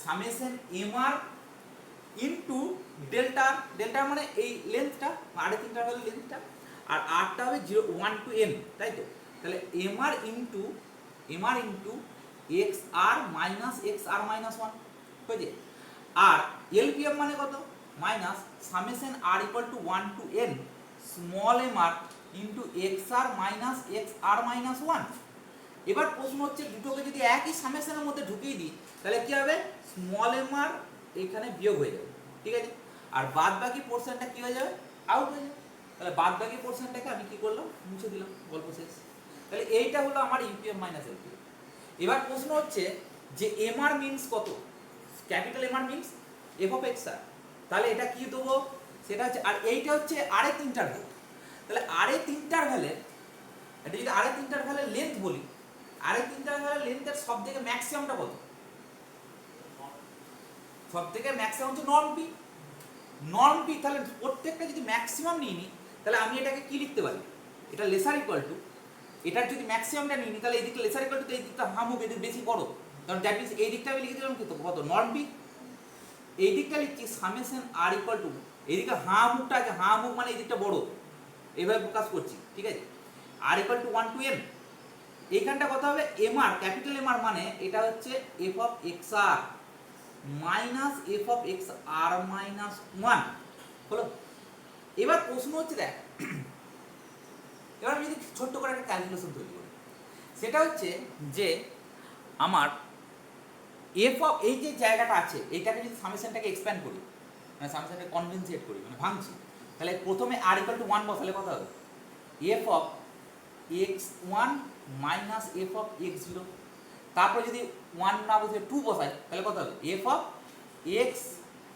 [SPEAKER 1] summation MR into delta, delta মানে এই লেন্থটা আড়ে তিনটা হলো লেন্থটা, আর আরটা হবে 1 to n, তাই তো। তাহলে এমআর ইনটু এক্স আর মাইনাস ওয়ান হয়েছে। আর এলপিএম মানে কত, minus summation R equal to 1 to n small MR into X R minus one. এবার প্রশ্ন হচ্ছে দুটোকে যদি একই সামেশনের মধ্যে ঢুকিয়ে দিই তাহলে কি হবে, স্মল এমআর এখানে বিয়োগ হয়ে যাবে, ঠিক আছে, আর বাদ বাকি পোর্শনটা কি হয়ে যাবে, আউট হয়ে যাবে। তাহলে বাদ বাকি পোর্শনটাকে আমি কি করলাম, মুছে দিলাম, গল্প শেষ। তাহলে এইটা হলো আমার ইউপিএফ মাইনাস এলপিএফ। এবার প্রশ্ন হচ্ছে যে এমআর মিনস কত, capital MR means f of x r, তাহলে এটা কি দেবো, সেটা হচ্ছে, আর এইটা হচ্ছে আরেক ইন্টারভ্যাল। তাহলে আরেক ইন্টারভ্যালে, এটা যদি আরেক ইন্টারভ্যালের লেন্থ বলি, আরেক ইন্টারভ্যালের লেন্থের সব থেকে ম্যাক্সিমামটা কত, সব থেকে ম্যাক্সিমাম হচ্ছে নর্ম পি, নর্ম পি। তাহলে প্রত্যেকটা যদি ম্যাক্সিমাম নিয়ে নিই তাহলে আমি এটাকে কি লিখতে পারি, এটা লেসার ইকুয়াল টু, এটার যদি ম্যাক্সিমামটা নিয়ে নিই তাহলে এই দিকটা লেসার ইকুয়াল টু, এই দিকটা হাম হোক, এদিক বেশি বড়, কারণ দ্যাট মিনস এই দিকটা আমি লিখে দিলাম কত, নর্ম পি। এই দিকটা লিখছি সামেশন আর ইকুয়াল টু, এইদিকে হাঁ মুখটা আছে, হাঁ মুখ মানে এই দিকটা বড়, এইভাবে প্রকাশ করছি, ঠিক আছে, আর ইকুয়াল টু 1 to n। এইখানটা কত হবে, এমআর ক্যাপিটাল এমআর মানে এটা হচ্ছে F of x R minus F of x R minus one হলো। এবার প্রশ্ন হচ্ছে দেখ, এবার আমি যদি ছোট্ট করে একটা ক্যালকুলেশন তৈরি করি, সেটা হচ্ছে যে আমার এফ অফ এই যে জায়গাটা আছে এইটাকে যদি সামেশনটাকে এক্সপ্যান্ড করি, মানে সামেশনটাকে কনডেনসেট করি, মানে ভাঙছি, তাহলে প্রথমে আর ইকুয়াল টু 1 বসালে কত হবে, F of X one minus F of x zero, তারপর যদি 1 না বসে 2 বসাই তাহলে কত হবে, F of X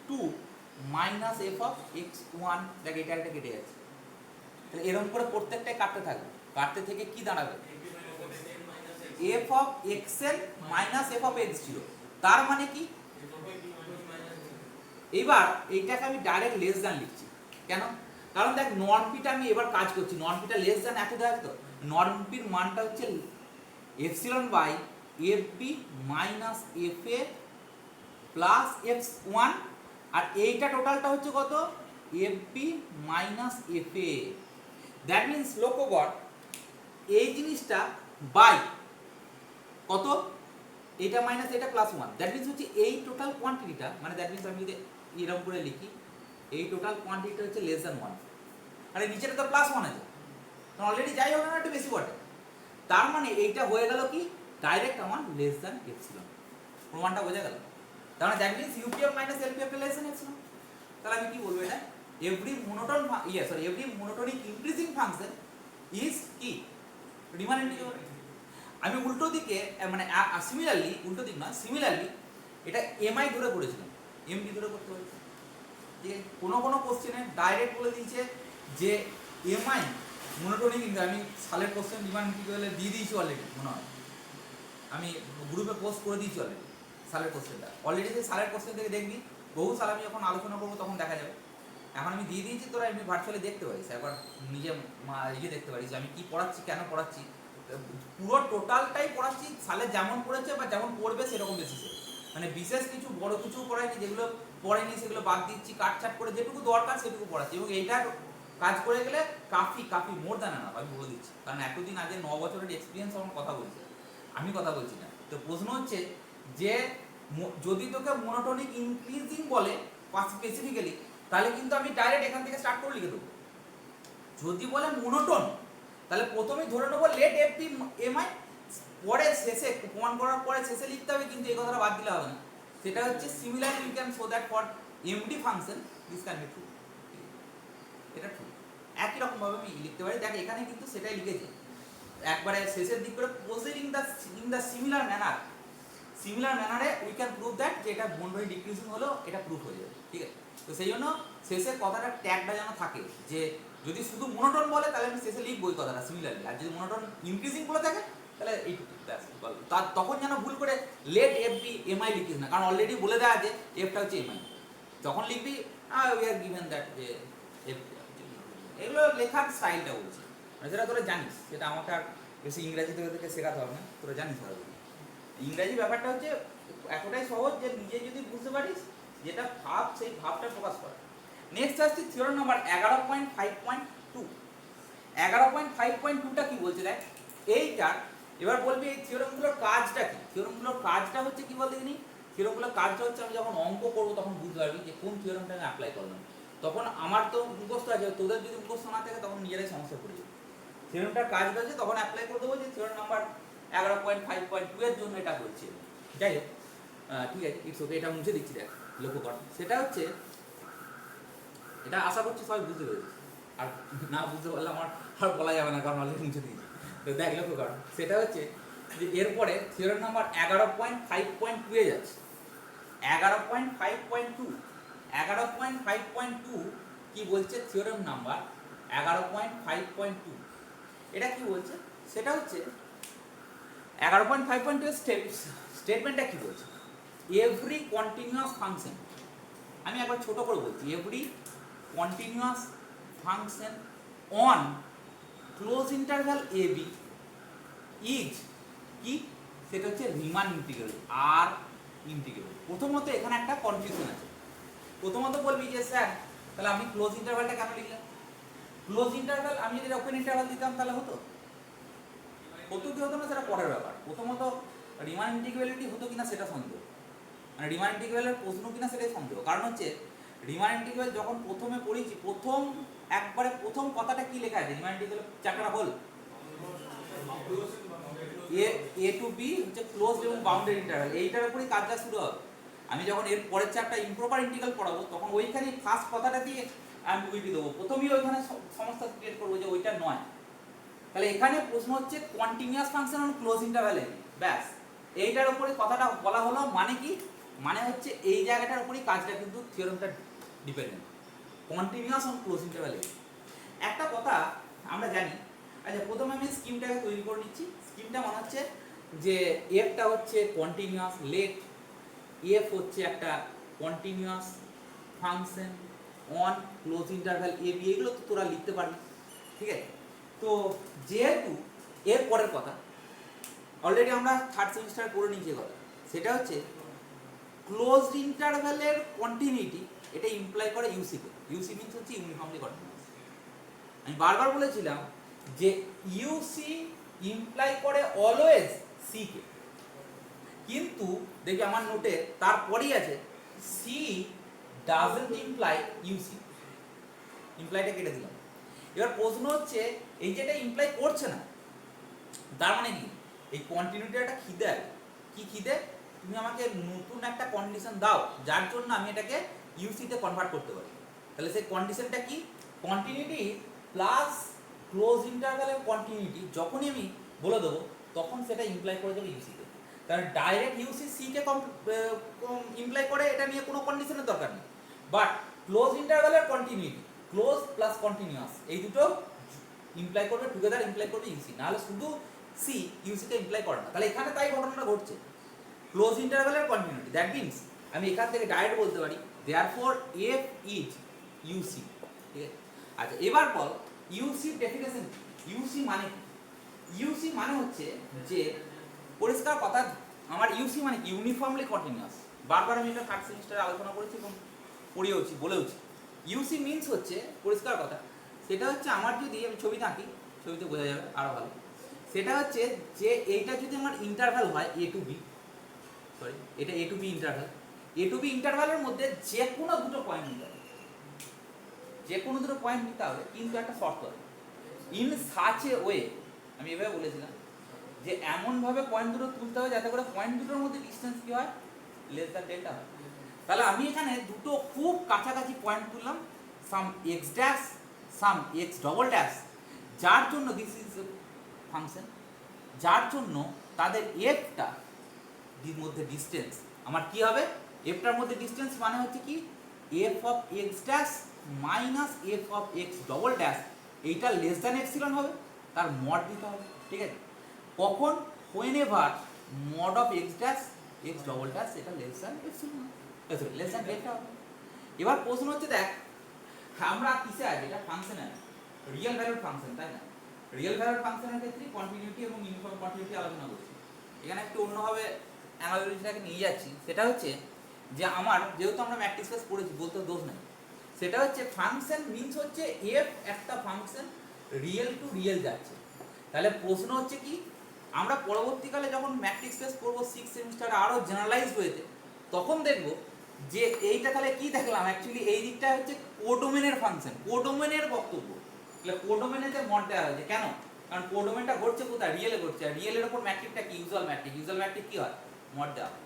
[SPEAKER 1] two minus F of X one. দেখ এটা একটা কেটে যাচ্ছে, তাহলে এরকম করে প্রত্যেকটাই কাটতে থাকবে, কাটতে থেকে কি দাঁড়াবে, F of X L minus F of x zero. তার মানে কি, এইবার এইটাকে আমি ডাইরেক্ট লেস দ্যান লিখছি, কেন, কারণ দেখ নর্ম পিটা আমি এবার কাজ করছি, নর্ম পিটা লেস দ্যান এত দেখ, তো নর্ম পির মানটা হচ্ছে epsilon by F B minus F a plus f one, আর এইটা টোটালটা হচ্ছে কত, f B minus F a. That means লক্ষ্য কর এই জিনিসটা বাই কত, এটা মাইনাস এটা প্লাস ওয়ান, দ্যাট মিনস হচ্ছে এই টোটাল কোয়ান্টিটিটা, মানে দ্যাট মিনস আমি যদি এরকম করে লিখি এই টোটাল কোয়ান্টিটিটা হচ্ছে লেস দ্যান ওয়ান, আর এই নিচেটা তো প্লাস ওয়ান আছে, অলরেডি যাই হোক না একটু বেশি বটে, তার মানে এইটা হয়ে গেল কি ডাইরেক্ট আমার লেস দ্যান এপসিলন, প্রমাণটা বোঝা গেল। তার মানে that means UPF minus LPF less than epsilon. তাহলে আমি কি বলবো, এটা every monotone every monotonic increasing function is কি রিমান ইন্টিগ্রেবল। আমি উল্টো দিকে মানে সিমিলারলি, উল্টো দিক না, সিমিলারলি এটা এমআই ধরে করেছিলাম, এমডি ধরে করতে পারি, ঠিক আছে। কোনো কোনো কোশ্চেনে ডাইরেক্ট বলে দিয়েছে যে এমআই মোনোটোনিক, আমি সালের কোশ্চেন রিমান ইন্টিগ্রেবলে দিয়ে দিয়েছি অলরেডি, মনে হয় আমি গ্রুপে পোস্ট করে দিয়েছি অলরেডি সালের কোশ্চেনটা, অলরেডি সেই সালের কোশ্চেন থেকে দেখবি, বহু সাল আমি যখন আলোচনা করবো তখন দেখা যাবে। এখন আমি দিয়ে দিয়েছি, তোরা এমনি ভার্চুয়ালি দেখতে পারিস, একবার নিজে ইয়ে দেখতে পারিস আমি কি পড়াচ্ছি, কেন পড়াচ্ছি, পুরো টোটালটাই পড়াচ্ছি সালে যেমন পড়েছে বা যেমন পড়বে সেরকম বেসিসে, মানে বিশেষ কিছু বড় কিছু পড়াইনি, যেগুলো পড়েনি সেগুলো বাদ দিচ্ছি, কাটছাট করে যেটুকু দরকার সেটুকু পড়াচ্ছি, এবং এইটার কাজ করে গেলে কাফি মোর দ্যান এনাফ আমি বলে দিচ্ছি, কারণ এতদিন আগে 9 বছরের এক্সপিরিয়েন্স আমার কথা বলছে, আমি কথা বলছি না। তো প্রশ্ন হচ্ছে যে যদি তোকে মোনোটোনিক ইনক্রিজিং বলে স্পেসিফিক্যালি, তাহলে কিন্তু আমি ডাইরেক্ট এখান থেকে স্টার্ট করে লিখে দেবো। যদি বলে মোনোটোন তাহলে প্রথমেই ধরে নেবো লেট এফ বি এমআই পরে শেষে প্রমাণ করার পরে শেষে লিখতে হবে, কিন্তু এই কথাটা বাদ দিলে হবে না। সেটা হচ্ছে similarly we can show that for MD function this can be true. এটা ট্রু। একই রকম ভাবে আমি লিখতে পারি। দেখ এখানে কিন্তু সেটাই লিখেছে একবারে শেষের দিক করে, প্রসিডিং ইন দ্য সিমিলার ম্যানারে উই ক্যান প্রুভ দ্যাট যে এটা বন্ডনী ডিক্রিজিং হলো, এটা প্রুফ হয়ে যাবে। ঠিক আছে, তো সেই জন্য শেষের কথাটা ট্যাগটা যেন থাকে, যে যদি শুধু মোনোটোন বলে তাহলে আমি শেষে লিখবো ওই কথাটা সিমিলারলি, আর যদি মোনোটোন ইনক্রিজিং বলে থাকে তাহলে এইটুকু ব্যাস। তার তখন যেন ভুল করে লেট এফ বি এমআই লিখিস না, কারণ অলরেডি বলে দেওয়া আছে এফটা হচ্ছে এমআই। তখন লিখবি উই আর গিভেন দ্যাট যে এফ। এগুলো লেখার স্টাইলটা বলছি, মানে যেটা তোরা জানিস, সেটা আমাকে আর বেশি ইংরাজি তোদেরকে শেখাতে হবে না, তোরা জানিস ভালো। ইংরাজি ব্যাপারটা হচ্ছে এতটাই সহজ যে নিজে যদি বুঝতে পারিস যেটা ভাব, সেই ভাবটা প্রকাশ করে। নেক্সট আসছে থিওরেম নাম্বার 11.5.2। 11.5.2টা কি বলছে দেখ এইটা। এবার বলবি এই থিওরেমগুলোর কাজটা কি। থিওরেমগুলোর কাজটা হচ্ছে কি বল দেখিনি। থিওরেমগুলোর কাজটা হচ্ছে আমি যখন অঙ্ক করবো তখন বুঝতে পারবি যে কোন থিওরেমটা আমি অ্যাপ্লাই করলাম। তখন আমার তো মুখস্থ আছে, তোদের যদি মুখস্থ না থাকে তখন নিজেরাই সমস্যা পড়ে যাবে। থিওরেমটার কাজ হচ্ছে তখন অ্যাপ্লাই করে দেবো যে থিওরেম নাম্বার 11.5.2 এর জন্য এটা বলছি। যাই হোক, ঠিক আছে, ইটস ওকে, এটা মুছে দিচ্ছি। দেখ লক্ষ্য কর, সেটা হচ্ছে, এটা আশা করছি সবাই বুঝতে পেরেছি, আর না বুঝতে পারলে আমার আর বলা যাবে না, কারণ অলরেডি মুছে দিয়েছি। তো দেখ লক্ষ্য কর, সেটা হচ্ছে যে এরপরে থিওরেম নাম্বার 11.5.2 এ যাচ্ছে। 11.5.2 11.5.2 কি বলছে থিওরেম নাম্বার 11.5.2। এটা কি বলছে, সেটা হচ্ছে 11.5.2 স্টেটমেন্টটা কি বলছে, এভরি কন্টিনিউয়াস ফাংশন, আমি একবার ছোট করে বলছি, every continuous function on close interval A B is কি, সেটা হচ্ছে রিমান ইন্টিগ্রাল আর ইন্টিগ্রাল। প্রথমত এখানে একটা কনফিউশন আছে। প্রথমত বলবি যে স্যার তাহলে আমি ক্লোজ ইন্টারভ্যালটা কেন লিখলাম। ক্লোজ ইন্টারভ্যাল আমি যদি ওপেন ইন্টারভ্যাল দিতাম তাহলে হতো কি হতো না, সেটা পরের ব্যাপার। প্রথমত রিমান ইন্টিগ্রালিটি হতো কিনা সেটা সন্দেহ, মানে রিমান ইন্টিগ্রালের প্রশ্ন কিনা সেটাই সন্দেহ। কারণ হচ্ছে রিমান ইন্টিগ্রাল যখন প্রথমে পড়েছি, প্রথম কথাটা কি লেখা আছে রিমান ইন্টিগ্রাল চ্যাপ্টারটা হল এ টু বি হচ্ছে ক্লোজড এবং বাউন্ডেড ইন্টারভ্যাল, এইটার উপরই কাজটা শুরু হবে। আমি যখন এর পরের চ্যাপ্টার ইমপ্রপার ইন্টিগ্রাল পড়াবো তখন ওইখানেই ফার্স্ট কথাটা দিয়ে আমি উইটি দেবো, প্রথমেই ওইখানে সমস্যা ক্রিয়েট করবো যে ওইটা নয়। তাহলে এখানে প্রশ্ন হচ্ছে কন্টিনিউয়াস ফাংশন অন ক্লোজ ইন্টারভ্যালে, ব্যাস এইটার উপরে কথাটা বলা হলো। মানে কি, মানে হচ্ছে এই জায়গাটার উপরেই কাজটা কিন্তু থিওরেমটা ডিপেন্ডেন্ট, কন্টিনিউয়াস অন ক্লোজ ইন্টারভ্যালে। একটা কথা আমরা জানি, আচ্ছা প্রথমে আমি স্কিমটাকে তৈরি করে নিচ্ছি। স্কিমটা মনে হচ্ছে যে এফটা হচ্ছে কন্টিনিউয়াস, লেট এফ হচ্ছে একটা continuous function on close interval A B, এগুলো তো তোরা লিখতে পারবি। ঠিক আছে, তো যেহেতু এর পরের কথা অলরেডি আমরা থার্ড সেমিস্টারে পড়ে নিয়েছি কথা, সেটা হচ্ছে ক্লোজড ইন্টারভ্যালের কন্টিনিউটি, এটা ইমপ্লাই করে ইউসিতে। ইউসি মিনস হচ্ছে ইউনিফর্মলি কন্টিনিউয়াস। আমি বারবার বলেছিলাম যে ইউসি ইমপ্লাই করে অলওয়েজ সি কে, কিন্তু দেখি আমার নোটে তারপরেই আছে সি ডাজন্ট ইমপ্লাই ইউসি, ইমপ্লাইটা কেটে দিলাম। এবার প্রশ্ন হচ্ছে এই যেটা ইমপ্লাই করছে না, তার মানে কি এই কন্টিনিউটির একটা খিদে আছে। কি খিদে, তুমি আমাকে নতুন একটা কন্ডিশন দাও যার জন্য আমি এটাকে ইউসিতে কনভার্ট করতে পারি। তাহলে সেই কন্ডিশনটা কি, কন্টিনিউটি প্লাস ক্লোজ ইন্টারভ্যালের কন্টিনিউটি যখনই আমি বলে দেবো তখন সেটা ইমপ্লাই করে দেবে ইউসিতে। কারণ ডাইরেক্ট ইউসি সিকে ইমপ্লাই করে, এটা নিয়ে কোনো কন্ডিশনের দরকার নেই। বাট ক্লোজ ইন্টারভ্যালের কন্টিনিউটি, ক্লোজ প্লাস কন্টিনিউয়াস, এই দুটো ইমপ্লাই করবে, টুগেদার ইমপ্লাই করবে ইউসি, নাহলে শুধু সি ইউসিতে ইমপ্লাই করে না। তাহলে এখানে তাই ঘটনাটা ঘটছে, ক্লোজ ইন্টারভ্যালের কন্টিনিউটি। দ্যাট মিনস আমি এখান থেকে ডাইরেক্ট বলতে পারি দেয়ারফর এফ ইজ ইউসি। ঠিক আছে, আচ্ছা এবার বল ইউসি ডেফিনেশন কি, ইউসি মানে কি। ইউসি মানে হচ্ছে যে পরিষ্কার কথা, আমার ইউসি মানে কি, ইউনিফর্মলি কন্টিনিউয়াস। বারবার আমি এটা থার্ড সেমিস্টারে আলোচনা করেছি এবং পড়িয়েওছি, বলেওছি। ইউসি মিনস হচ্ছে পরিষ্কার কথা, সেটা হচ্ছে আমার যদি আমি ছবিতে আঁকি, ছবিতে বোঝা যাবে আরো ভালো, সেটা হচ্ছে যে এইটা যদি আমার ইন্টারভ্যাল হয় এ টু বি, সরি এটা এ to B interval, A to B ইন্টারভ্যালের মধ্যে যে কোনো দুটো পয়েন্ট নিতে হবে, যে কোনো দুটো পয়েন্ট নিতে হবে, কিন্তু একটা শর্ত আছে, ইন সাচ এ ওয়ে, আমি এভাবে বলেছিলাম, যে এমন ভাবে পয়েন্ট দুটো তুলতে হবে যাতে করে পয়েন্ট দুটোর মধ্যে ডিসটেন্স কি হয়, লেস দ্যান ডেল্টা হয়। তাহলে আমি এখানে দুটো খুব কাছাকাছি পয়েন্ট তুললাম, some x dash some x double dash, যার জন্য দিস ইজ ফাংশন, যার জন্য তাদের এফটা মধ্যে ডিসটেন্স আমার কি হবে, এফটার মধ্যে ডিসটেন্স মানে হচ্ছে কি f of x dash minus F of x double dash, এইটা লেস দ্যান এপসিলন হবে, তার মড দিতে হবে, ঠিক আছে। কখন, whenever mod of x dash x double dash এটা less than epsilon, sorry less than delta হবে। এবার প্রশ্ন হচ্ছে দেখ আমরা কিসে আছি, এটা ফাংশনে আছে, রিয়েল ভ্যালুর ফাংশন, তাই না? রিয়েল ভ্যালুর ফাংশনের ক্ষেত্রে কন্টিনিউটি এবং ইউনিফর্ম কন্টিনিউটি আলোচনা করছি। এখানে একটু অন্যভাবে অ্যানালজিটাকে নিয়ে যাচ্ছি, সেটা হচ্ছে যে আমার যেহেতু আমরা ম্যাট্রিক্স স্পেস পড়েছি বলতে দোষ নেই, সেটা হচ্ছে ফাংশন মিন্স হচ্ছে এফ একটা ফাংশন রিয়েল টু রিয়েল যাচ্ছে। তাহলে প্রশ্ন হচ্ছে কি, আমরা পরবর্তীকালে যখন ম্যাট্রিক্স স্পেস পড়বো 6 সেমিস্টারে আরও জেনারেলাইজ হয়েছে, তখন দেখবো যে এইটা তাহলে কি দেখলাম, অ্যাকচুয়ালি এই দিকটা হচ্ছে কোডোমেনের ফাংশন, কোডোমেনের বক্তব্য। তাহলে কোডোমেনে যে মড দেওয়া হয়েছে কেন, কারণ কোডোমেনটা ঘটছে কোথায়, রিয়েলে ঘটছে, আর রিয়েলের উপর ম্যাট্রিকটা কি ইউজুয়াল ম্যাট্রিক, ইউজুয়াল ম্যাট্রিক কি হয়, মড দেওয়া হয়।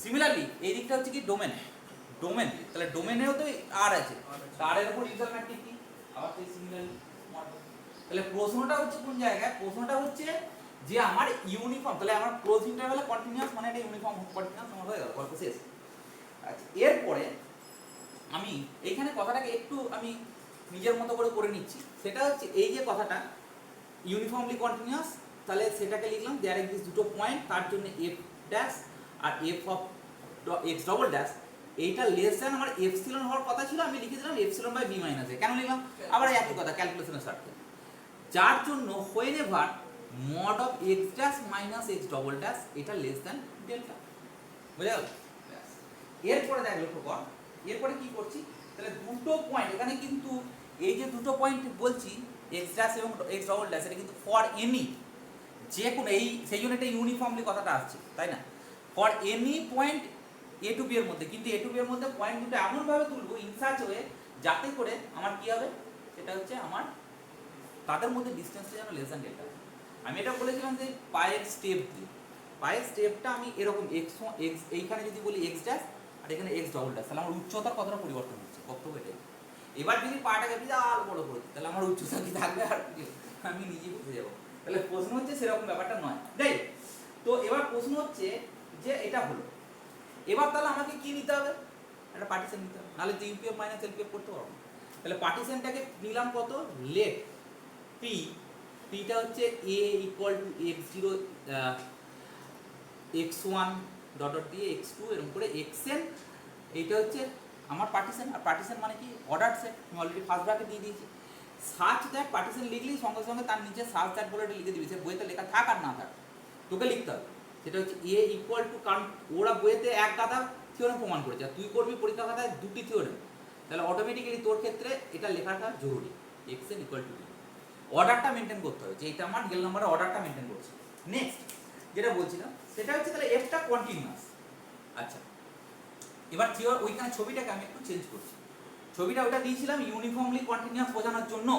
[SPEAKER 1] সিমিলারলি এই দিকটা হচ্ছে কি ডোমেন, ডোমেন তাহলে ডোমেনেও তো আর আছে, তার এর উপর ইউজুয়াল ম্যাট্রিক কি আবার সেই সিমিলারলি মড। তাহলে প্রশ্নটা হচ্ছে কোন জায়গায়, প্রশ্নটা হচ্ছে যে আমার ইউনিফর্ম, তাহলে আমার ক্লোজ ইন্টারভ্যালে কন্টিনিউয়াস মানে এটা ইউনিফর্ম কন্টিনিউয়াস আমার হয়ে গেল, গল্প শেষ। আচ্ছা এরপরে আমি এইখানে কথাটাকে একটু আমি নিজের মতো করে নিচ্ছি, সেটা হচ্ছে এই যে কথাটা ইউনিফর্মলি কন্টিনিউয়াস, তাহলে সেটাকে লিখলাম দেয়ার এক্সিস্ট দুটো পয়েন্ট, তার জন্য এফ ড্যাশ আর F of x double dash, এইটা লেস দ্যান আমার এপসিলন হওয়ার কথা ছিল, আমি লিখে দিলাম epsilon by B minus A. কেন লিখলাম, আবার একই কথা ক্যালকুলেশনের স্বার্থে, যার জন্য whenever mod of x dash minus X double dash এটা লেস দ্যান ডেল্টা, বুঝা গেল। এরপরে দেখ লক্ষ্য কর, এরপরে কি করছি, তাহলে দুটো পয়েন্ট এখানে কিন্তু এই যে দুটো পয়েন্ট বলছি এক্স ড্যাশ এবং এক্স ডবল ড্যাশ, এটা কিন্তু ফর এনি, যে কোনো এই সেই জন্য এটা ইউনিফর্মলি কথাটা আসছে, তাই না, for any point A to B এর মধ্যে, কিন্তু এ টু বি এর মধ্যে পয়েন্ট দুটো এমনভাবে তুলবো ইন সাচ ওয়ে যাতে করে আমার কি হবে, সেটা হচ্ছে আমার তাদের মধ্যে ডিসটেন্সটা যেন লেস দ্যান ডেল্টা। আমি এটা বলেছিলাম যে পায়ের স্টেপ দিয়ে, পায়ের স্টেপটা আমি এরকম এক্স এক্স এইখানে যদি বলি এক্স ড্যাশ আর এখানে এক্স ডবল ড্যাশ, তাহলে আমার উচ্চতার কতটা পরিবর্তন হচ্ছে, বক্তব্য এটাই। এবার যদি পাটাকে বিশাল বড় করে দিই, তাহলে আমার উচ্চতা কি থাকবে, আর আমি নিজে বুঝে যাবো। তাহলে প্রশ্ন হচ্ছে সেরকম ব্যাপারটা নয়, তাই তো এবার প্রশ্ন হচ্ছে যে এটা হলো, এবার তাহলে আমাকে কি নিতে হবে, একটা পার্টিশন নিতে হবে, নাহলে যে ইউপিএফ মাইনাস এলপিএফ করতে পারবো না। তাহলে পার্টিশনটাকে নিলাম কত, লেট পি, পিটা হচ্ছে a equal to x zero x one dot দিয়ে এক্স টু এরকম করে এক্স এন, এইটা হচ্ছে আমার পার্টিশন। আর পার্টিশন মানে কি, অর্ডার সেট, আমি অলরেডি ফার্স্ট ব্র্যাকেট দিয়ে দিয়েছি। সার্চ দ্যাট পার্টিশন লিখলেই সঙ্গে সঙ্গে তার নিচে সার্চ দ্যাট বলে লিখে দিবি, সে বইতে লেখা থাক আর না থাক তোকে লিখতে হবে। সেটা হচ্ছে এ ইকুয়াল টু, কারণ ওরা বইতে এক গাদা থিওরেম প্রমাণ করেছে, আর তুই করবি পরীক্ষা খাতায় দুটি থিওরেম, তাহলে অটোমেটিক্যালি তোর ক্ষেত্রে এটা লেখাটা জরুরি, এক্স এন ইকুয়াল টু, অর্ডারটা মেনটেন করতে হবে যে এটা আমার রিয়েল নাম্বারের অর্ডারটা মেনটেন করছে। নেক্সট যেটা বলছিলাম সেটা হচ্ছে তাহলে এফটা কন্টিনিউয়াস। আচ্ছা এবার থিওর ওইখানে ছবিটাকে আমি একটু চেঞ্জ করছি, ছবিটা ওটা দিয়েছিলাম ইউনিফর্মলি কন্টিনিউয়াস বোঝানোর জন্য,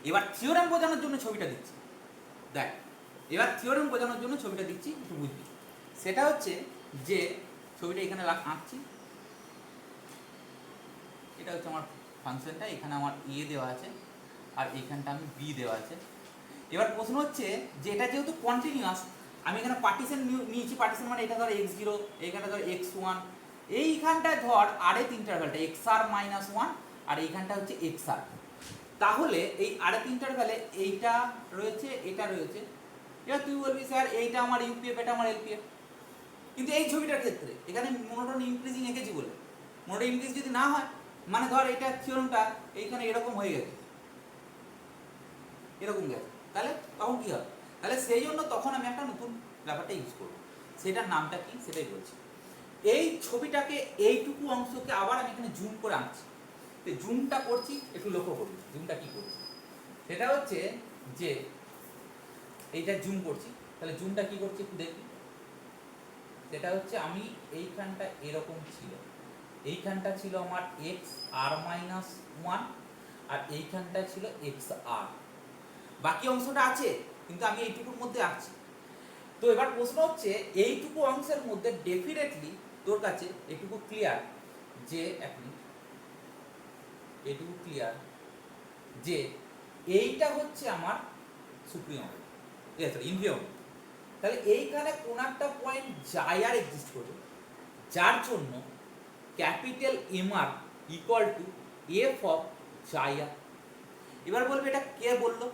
[SPEAKER 1] এবার থিওরেম বোঝানোর জন্য ছবিটা দিচ্ছি। দেখ এবার থিওরেম বোঝানোর জন্য ছবিটা দিচ্ছি, একটু বুঝবি। সেটা হচ্ছে যে ছবিটা এখানে আঁকছি, এটা হচ্ছে আমার ফাংশনটা, এখানে আমার এ দেওয়া আছে আর এইখানটা আমি বি দেওয়া আছে। এবার প্রশ্ন হচ্ছে যে এটা যেহেতু কন্টিনিউয়াস, আমি এখানে পার্টিশন নিয়েছি, পার্টিশন মানে এটা ধর এক্স জিরো, এইখানটা ধর এক্স ওয়ান, এইখানটায় ধর আরেক ইন্টারভ্যালটা এক্স আর মাইনাস ওয়ান, আর এইখানটা হচ্ছে এক্স আর। তাহলে এই আরেক ইন্টারভ্যালে এইটা রয়েছে, এটা রয়েছে, এবার তুই বলবি স্যার এইটা আমার ইউপিএফ এটা আমার এলপিএফ, কিন্তু এই ছবিটার ক্ষেত্রে এখানে মোনোটোন ইনক্রিজিং এঁকেছি বলে, মোনোটোন ইনক্রিজ যদি না হয় মানে ধর এটা থিওরেমটা এইখানে এরকম হয়ে গেছে, এরকম গেছে, তাহলে তখন কি হবে, তাহলে সেই জন্য তখন আমি একটা নতুন ব্যাপারটা ইউজ করবো, সেটার নামটা কি সেটাই বলছি। এই ছবিটাকে এইটুকু অংশকে আবার আমি এখানে জুম করে আনছি, তো জুমটা করছি একটু লক্ষ্য করবি জুমটা কি করছি, সেটা হচ্ছে যে এইটা জুম করছি, তাহলে জুমটা কি করছি একটু দেখবি। সেটা হচ্ছে আমি এইখানটা এরকম ছিল, এইখানটা ছিল আমার এক্স আর মাইনাস ওয়ান, আর এইখানটা ছিল এক্স আর, বাকি অংশটা আছে কিন্তু আমি এইটুকুর মধ্যে আঁকছি, তো এবার প্রশ্ন হচ্ছে এইটুকু অংশের মধ্যে ডেফিনেটলি তোর কাছে এটুকু ক্লিয়ার যে এটুকু ক্লিয়ার যে এইটা হচ্ছে আমার সুপ্রিম ইনফিরিয়র। তাহলে এইখানে কোন একটা পয়েন্ট জায়ার এক্সিস্ট করবে যার জন্য capital M R equal to f of জায়ার। এবার বলবে এটা কে বললো?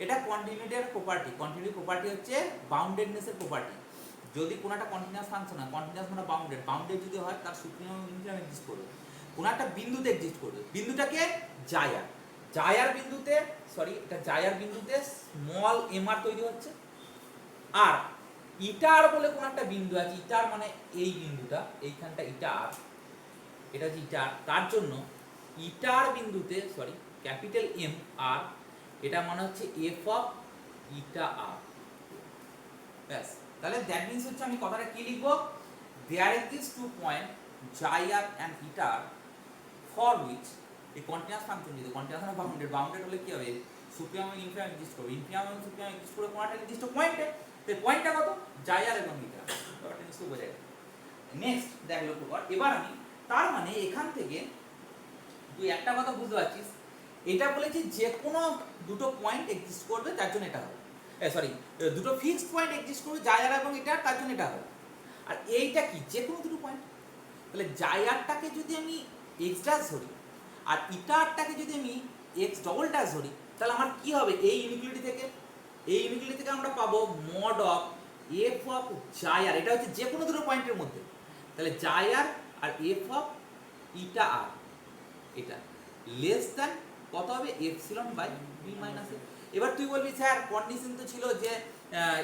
[SPEAKER 1] এটা কন্টিনিউটির প্রপার্টি। কন্টিনিউটি প্রপার্টি হচ্ছে বাউন্ডেডনেসের প্রপার্টি। যদি কোনো একটা কন্টিনিউয়াস ফাংশন হয়, কন্টিনিউয়াস মানে বাউন্ডেড, বাউন্ডেড যদি হয় তার সুপ্রিম ইনফিনিটি এক্সিস্ট করবে, কোনো একটা বিন্দুতে এক্সিস্ট করবে। বিন্দুটাকে জায়ার, জায়ার বিন্দুতে এটা জায়ার বিন্দুতে স্মল এম আর তৈরি হচ্ছে। আর ইটার বলে কোন একটা বিন্দু আছে, ইটার মানে এই বিন্দুটা, এইখানটা ইটার, এটা হচ্ছে ইটার, তার জন্য ইটার বিন্দুতে ক্যাপিটাল এম আর, এটা মানে হচ্ছে এফ অফ ইটা আর। ব্যাস, তাহলে দ্যাট মিন্স হচ্ছে আমি কথাটা কি লিখবো, দেয়ার এক্সিস্ট টু পয়েন্ট জায়ার অ্যান্ড ইটার ফর হুইচ এই কন্টিনিউয়াস ফাংশন, যদি কন্টিনিউয়াস মানে বাউন্ডেড, বাউন্ডেড হলে কি হবে, সুপ্রিম এবং ইনফিনিটি এক্সিস্ট করবে, ইনফিনিটি এবং সুপ্রিম এক্সিস্ট করে কোনো একটা নির্দিষ্ট পয়েন্টে। তো পয়েন্টটা কত, জায়ার এবং ইটার, ব্যাপারটা নিশ্চয়ই বোঝা গেল। নেক্সট দেখ লক্ষ্য কর, এবার আমি তার মানে এখান থেকে তুই একটা কথা বুঝতে পারছিস, এটা বলেছি যে কোনো দুটো পয়েন্ট এক্সিস্ট করবে যার জন্য এটা হবে, দুটো ফিক্সড পয়েন্ট এক্সিস্ট করবে জায়ার এবং ইটার, তার জন্য এটা হবে। আর এইটা কি, যে কোনো দুটো পয়েন্ট। তাহলে জায়ারটাকে যদি আমি এক্স ড্যাশ ধরি আর ইটারটাকে যদি আমি এক্স ডবল ড্যাশ ধরি, তাহলে আমার কি হবে, এই ইনইকুয়ালিটি থেকে আমরা পাবো মড অফ এফ অফ জায়ার, এটা হচ্ছে যে কোনো দুটো পয়েন্টের মধ্যে। তাহলে জায়ার আর এফ অফ ইটা আর, এটা লেস দ্যান কত হবে, এপসিলন বাই বি মাইনাস এ। এবার তুই বলবি স্যার কন্ডিশন তো ছিল যে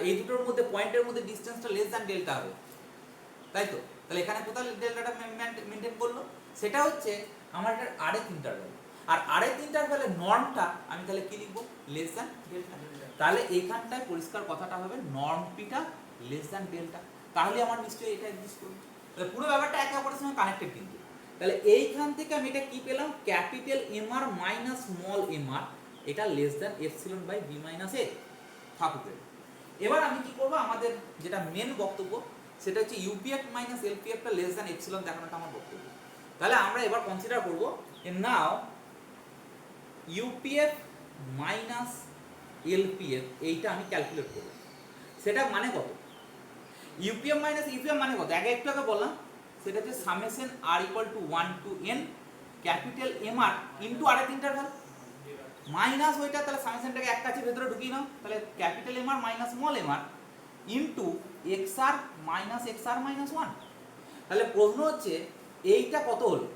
[SPEAKER 1] এই দুটোর মধ্যে পয়েন্টের মধ্যে ডিসটেন্সটা লেস দ্যান ডেল্টা হবে, তাই তো? তাহলে এখানে কোথায় ডেল্টাটা মেনটেন করলো, সেটা হচ্ছে আমার একটা আরএফ ইন্টারভ্যাল, আর আরএফ ইন্টারভ্যালের নর্মটা আমি তাহলে কি লিখবো, লেস দ্যান ডেল্টা। তাহলে এইখানটায় পরিষ্কার কথাটা হবে নর্ম পিটা লেস দ্যান ডেল্টা, তাহলে আমার নিশ্চয়ই এটা এক্সিস্ট করবে। তাহলে পুরো ব্যাপারটা একে অপরের সঙ্গে কানেক্টেড কিন্তু। তাহলে এইখান থেকে আমি এটা কি পেলাম, capital M R minus small M r, এটা less than epsilon by B minus a থাকুক। এবার আমি কি করবো, আমাদের যেটা মেন বক্তব্য সেটা হচ্ছে ইউপিএফ মাইনাস এলপিএফটা লেস দ্যান এপসিলন দেখানোটা আমার বক্তব্য। তাহলে আমরা এবার কনসিডার করবো নাও ইউপিএফ মাইনাস এলপিএফ, এইটা আমি ক্যালকুলেট করবো। সেটা মানে কত, ইউপিএফ মাইনাস ইউপিএফ মানে কত, আগে একটু আগে বললাম, সেটা হচ্ছে summation R equal to 1 to n capital M R into আরেক ইন্টারভ্যাল মাইনাস ওইটা, তাহলে সামেশনটাকে এক কাছে ভেতরে ঢুকিয়ে নাও, তাহলে capital M R minus small M R into X আর মাইনাস 1। তাহলে প্রশ্ন হচ্ছে এইটা কত হলো,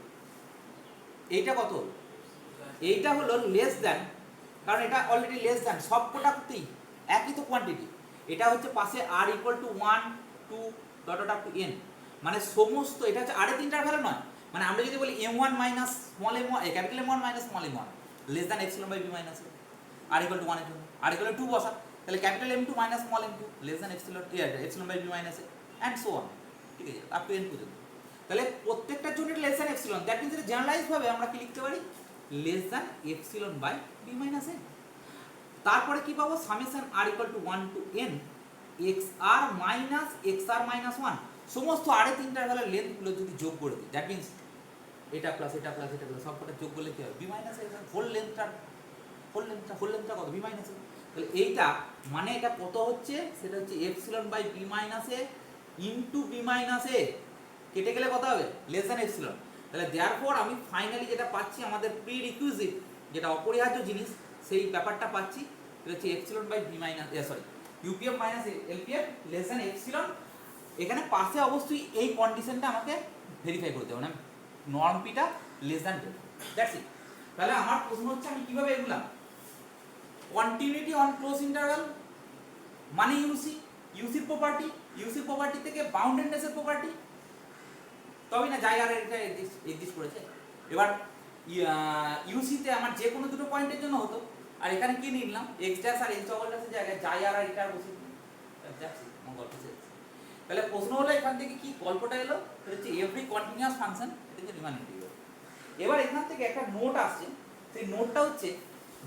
[SPEAKER 1] এইটা কত হলো, এইটা হলো লেস দ্যান, কারণ এটা অলরেডি লেস দ্যান, সব কোটাতেই একই তো কোয়ান্টিটি। এটা হচ্ছে পাশে r equal to 1 2 dot dot up to n, মানে সমস্ত, এটা হচ্ছে আরেক ইন্টারভ্যাল নয়, মানে আমরা যদি বলি m1 minus small m1 capital m1 minus small m1 less than epsilon by B minus R equal to 1 এর জন্য, আর ইকুয়াল টু 2 বসা, তাহলে capital m2 minus small m2 less than epsilon by B minus and so on, ঠিক আছে, আপ টু n পর্যন্ত। তাহলে প্রত্যেকটার জন্য less than epsilon, that means এটা জেনারেলাইজ ভাবে আমরা কি লিখতে পারি, less than epsilon by B minus A. তারপরে কি পাবো, summation R equal to 1 to n xr minus 1, সমস্ত আরেক ইন্টারভ্যালের লেন্থগুলো যদি যোগ করে দিই, দ্যাট মিন্স এটা প্লাস এটা প্লাস এটা প্লাস সবকটা যোগ করলে কি হবে, বি মাইনাস এ, হোল লেন্থটা কত, বি মাইনাস এ। তাহলে এইটা মানে এটা কত হচ্ছে, সেটা হচ্ছে epsilon by B minus a into b minus a, কেটে গেলে কত হবে, লেস দ্যান এপসিলন। তাহলে দেয়ারফর আমি ফাইনালি যেটা পাচ্ছি, আমাদের প্রি রিকুইজিট যেটা অপরিহার্য জিনিস, সেই ব্যাপারটা পাচ্ছি, এটা হচ্ছে epsilon by B minus UPF minus LPF less than epsilon. এখানে পাশে অবশ্যই এই কন্ডিশনটা আমাকে ভেরিফাই করতে হবে, মানে নর্ম পিটা less than delta, that's it. তাহলে আমার প্রশ্ন হচ্ছে আমি কিভাবে এগুলাম, কন্টিনিউটি অন ক্লোজ ইন্টারভ্যাল মানে ইউসির প্রপার্টি থেকে বাউন্ডেডনেসের প্রপার্টি, তবেই না জায়গার এটা এক্সিস্ট করেছে। এবার ইউসিতে আমার যে কোনো দুটো পয়েন্টের জন্য হতো, আর এখানে কি নিলাম, এক্স ড্যাশ আর এক্স ডবল ড্যাশের জায়গায় জায়গার আর এটা বসে দিলাম, দ্যাটস ইট, আমার গল্প শেষ। তাহলে প্রশ্ন হলো এখান থেকে কি গল্পটা এলো, এটা হচ্ছে এভরি কন্টিনিউয়াস ফাংশন, এটা হচ্ছে রিমান ইন্টিগ্রাল। এবার এখান থেকে একটা নোট আসছে, সেই নোটটা হচ্ছে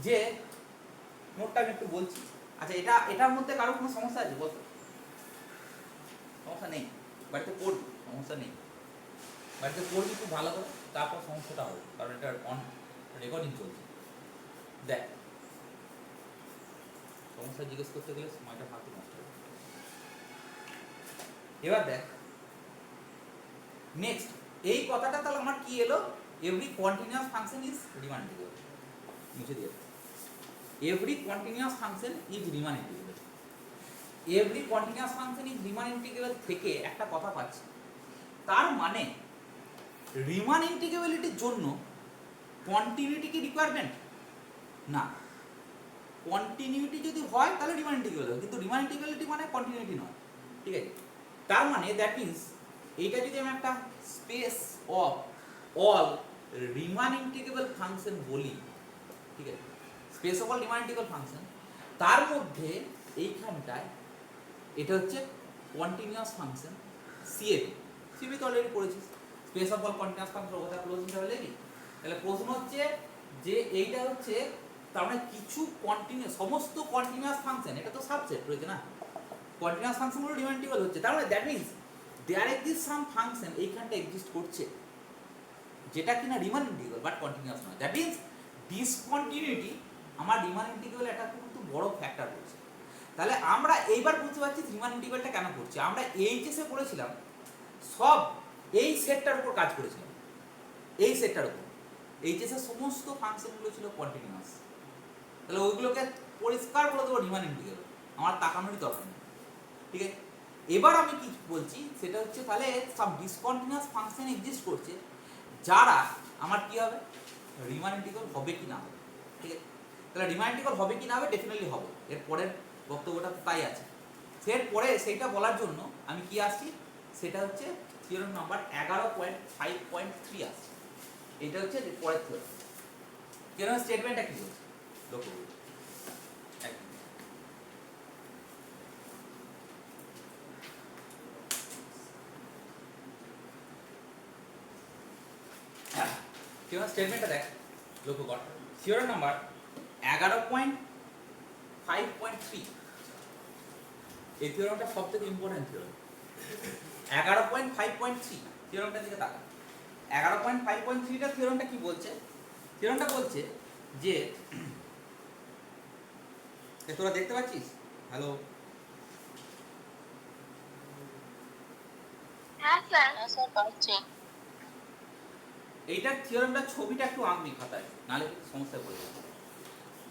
[SPEAKER 1] যে, নোটটা আমি একটু বলছি। আচ্ছা, এটার মধ্যে কারো কোনো সমস্যা আছে বলতো, সমস্যা নেই, বাড়িতে পড়বি, সমস্যা নেই, বাড়িতে পড়বি খুব ভালো করে, তারপর সমস্যাটা হবে, কারণ এটা অন রেকর্ডিং চলছে। দেখ সমস্যা জিজ্ঞেস করতে গেলে সময়টা ফালতু নষ্ট হবে। এবার দেখ নেক্সট এই কথাটা তাহলে আমার কি এলো, every continuous function is Riman integrable, মুছে দিয়ে every continuous function is Riman integrable. Every continuous function is Riman integrable থেকে একটা কথা পাচ্ছি, তার মানে রিমান ইন্টিগ্রেবিলিটির জন্য কন্টিনিউটি কি রিকোয়ারমেন্ট না, কন্টিনিউটি যদি হয় তাহলে রিমান ইন্টিগ্রেবল হবে, কিন্তু রিমান ইন্টিগ্রেবিলিটি মানে কন্টিনিউটি নয়, ঠিক আছে। তার মানে দ্যাট মিনস এইটা যদি আমি একটা space of all Riman integrable function বলি, ঠিক আছে, space of all Riman integrable function, তার মধ্যে এইখানটায় এটা হচ্ছে কন্টিনিউয়াস ফাংশন সিএপি, সিএপি তো অলরেডি পড়েছিস, space of all continuous function ওটা ক্লোজ ইন্টারভ্যাল এবি। তাহলে প্রশ্ন হচ্ছে যে এইটা হচ্ছে তার মানে কিছু কন্টিনিউয়াস, সমস্ত কন্টিনিউয়াস ফাংশন, এটা তো সাবসেট রয়েছে না, কন্টিনিউয়াস ফাংশনগুলো রিমান ইন্টিগ্রেবল হচ্ছে, তার মানে that means there exist some function এইখানটা এক্সিস্ট করছে যেটা কিনা রিমান ইন্টিগ্রেবল বাট কন্টিনিউয়াস নয়, দ্যাট মিনস ডিসকন্টিনিউটি আমার রিমান ইন্টিগ্রেবল একটা কিন্তু বড় ফ্যাক্টর রয়েছে। তাহলে আমরা এইবার বুঝতে পারছি রিমান ইন্টিগ্রেবলটা কেন করছি, আমরা এইচএসে পড়েছিলাম সব এই সেটটার উপর কাজ করেছিলাম, এই সেটটার উপর এইচএসের সমস্ত ফাংশনগুলো ছিল কন্টিনিউয়াস, তাহলে ওইগুলোকে পরিষ্কার করে দেবো রিমান ইন্টিগ্রেবল, আমার তাকানোরই দরকার নেই, ঠিক আছে। এবার আমি কি বলছি সেটা হচ্ছে তাহলে সব ডিসকন্টিনিউয়াস ফাংশন এক্সিস্ট করছে যারা আমার কি হবে রিমান ইন্টিগ্রেবল হবে কি না হবে, ঠিক আছে। তাহলে রিমান ইন্টিগ্রেবল হবে কি না হবে, ডেফিনেটলি হবে, এর পরের বক্তব্যটা তাই আছে। এরপরে সেইটা বলার জন্য আমি কি আসছি, সেটা হচ্ছে থিওরেম নাম্বার 11.5.3 আসছে, এটা হচ্ছে পরের থিওরেম। থিওরেম স্টেটমেন্টটা কি বলছে লক্ষ্য করুন, থিওরেম স্টেটমেন্টটা দেখ লক্ষ্য কর, থিওরেম নাম্বার 11.5.3, এই থিওরেমটা সবথেকে ইম্পর্টেন্ট থিওরেম। 11.5.3 থিওরেমটার দিকে তাকা, 11.5.3টা থিওরেমটা কি বলছে, থিওরেমটা বলছে যে তোরা দেখতে পাচ্ছিস, হ্যালো,
[SPEAKER 2] হ্যাঁ স্যার পাচ্ছি।
[SPEAKER 1] এইটার থিওরেমটা ছবিটা একটু আঁকবি খাতায়, নাহলে কিন্তু সমস্যায় পড়ে যাবে।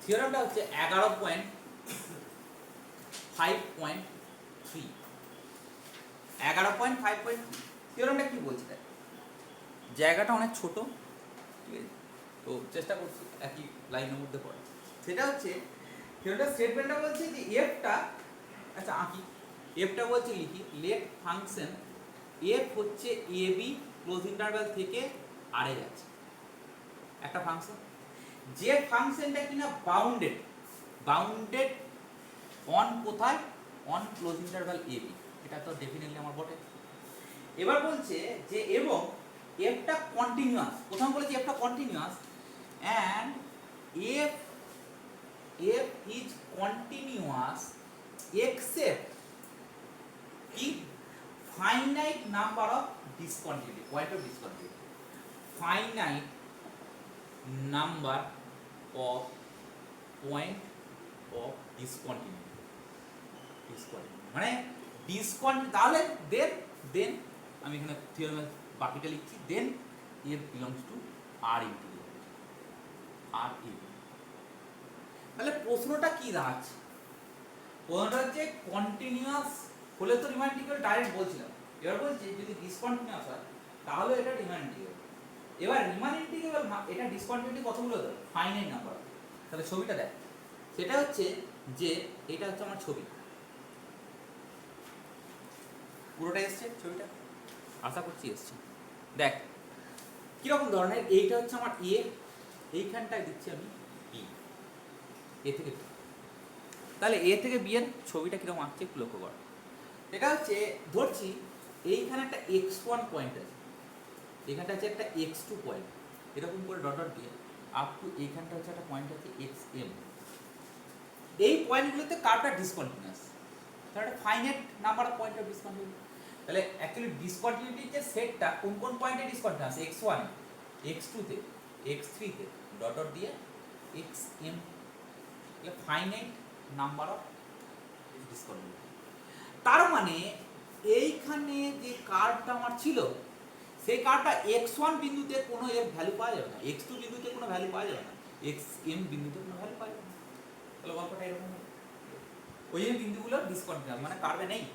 [SPEAKER 1] থিওরেমটা হচ্ছে 11.5.3, 11.5.3 থিওরেমটা কি বলছে দেখ, জায়গাটা অনেক ছোট, ঠিক আছে, তো চেষ্টা করছি একই লাইনের মধ্যে পড়ে। সেটা হচ্ছে থিওরেমটা স্টেটমেন্টটা বলছে যে এফটা, আচ্ছা আঁকি, এফটা বলছে লিখি, লেট ফাংশন এফ হচ্ছে এ বি ক্লোজ ইন্টারভ্যাল থেকে আরে যাচ্ছে একটা ফাংশন, যে ফাংশনটা কিনা বাউন্ডেড, বাউন্ডেড অন কোথায়, on close interval A B, এটা তো ডেফিনেটলি আমার বটে। এবার বলছে যে এবং এফটা কন্টিনিউয়াস, প্রথম বলেছি এফটা continuous and f f is continuous except কি finite number of discontinuity, point of discontinuity, finite number of point of discontinuity, discontinuity মানে ডিসকন্টিনিউটি, তাহলে দেন আমি এখানে থিওরেমের বাকিটা লিখছি, then f belongs to R integrable, R ই। তাহলে প্রশ্নটা কি দাঁড়াচ্ছে, প্রশ্নটা হচ্ছে কন্টিনিউয়াস হলে তো রিমান ইন্টিগ্রেবল ডাইরেক্ট বলছিলাম, এবার বলছি যদি ডিসকন্টিনিউয়াস হয় তাহলে এটা রিমান ইন্টিগ্রেবল। এবার রিমান ইন্টিগ্রেবল এটা ডিসকন্টিনিউটি কতগুলো দেয়, ফাইনাইট নাম্বার। তাহলে ছবিটা দেখ, সেটা হচ্ছে যে এটা হচ্ছে আমার ছবি, পুরোটা এসছে ছবিটা, আশা করছি এসছে। দেখ কিরকম ধরনের, এইটা হচ্ছে আমার এ, এইখানটায় দিচ্ছি আমি বি, এ থেকে বি। তাহলে এ থেকে বি এর ছবিটা কিরকম আঁকছে একটু লক্ষ্য কর। এটা হচ্ছে ধরছি এইখানে একটা x1 পয়েন্ট আছে, এখানটা আছে একটা x2 পয়েন্ট, এরকম করে ডট ডট দিয়ে আপ টু এইখানটা হচ্ছে একটা পয়েন্ট আছে xm। এই পয়েন্টগুলোতে কারটা ডিসকন্টিনিউয়াস, তাহলে একটা finite number of point of discontinuity. তাহলে অ্যাকচুয়ালি ডিসকন্টিনিউটির যে সেটটা কোন কোন পয়েন্টে ডিসকন্টিনিউয়াস x1 x2 তে x3 তে ডট ডট দিয়ে xm, তাহলে ফাইনাইট নাম্বার অফ ডিসকন্টিনিউটি। তার মানে এইখানে যে কার্ভটা আমার ছিল সেই কার্ভটা x1 বিন্দুতে কোনো এর ভ্যালু পাওয়া যাবে না, x2 বিন্দুতে কোনো ভ্যালু পাওয়া যাবে না, xm বিন্দুতে কোনো ভ্যালু পাওয়া যাবে না। তাহলে গল্পটা এরকম হবে, ওই যে বিন্দুগুলো ডিসকন্টিনিউয়াস মানে কার্ভে নেই।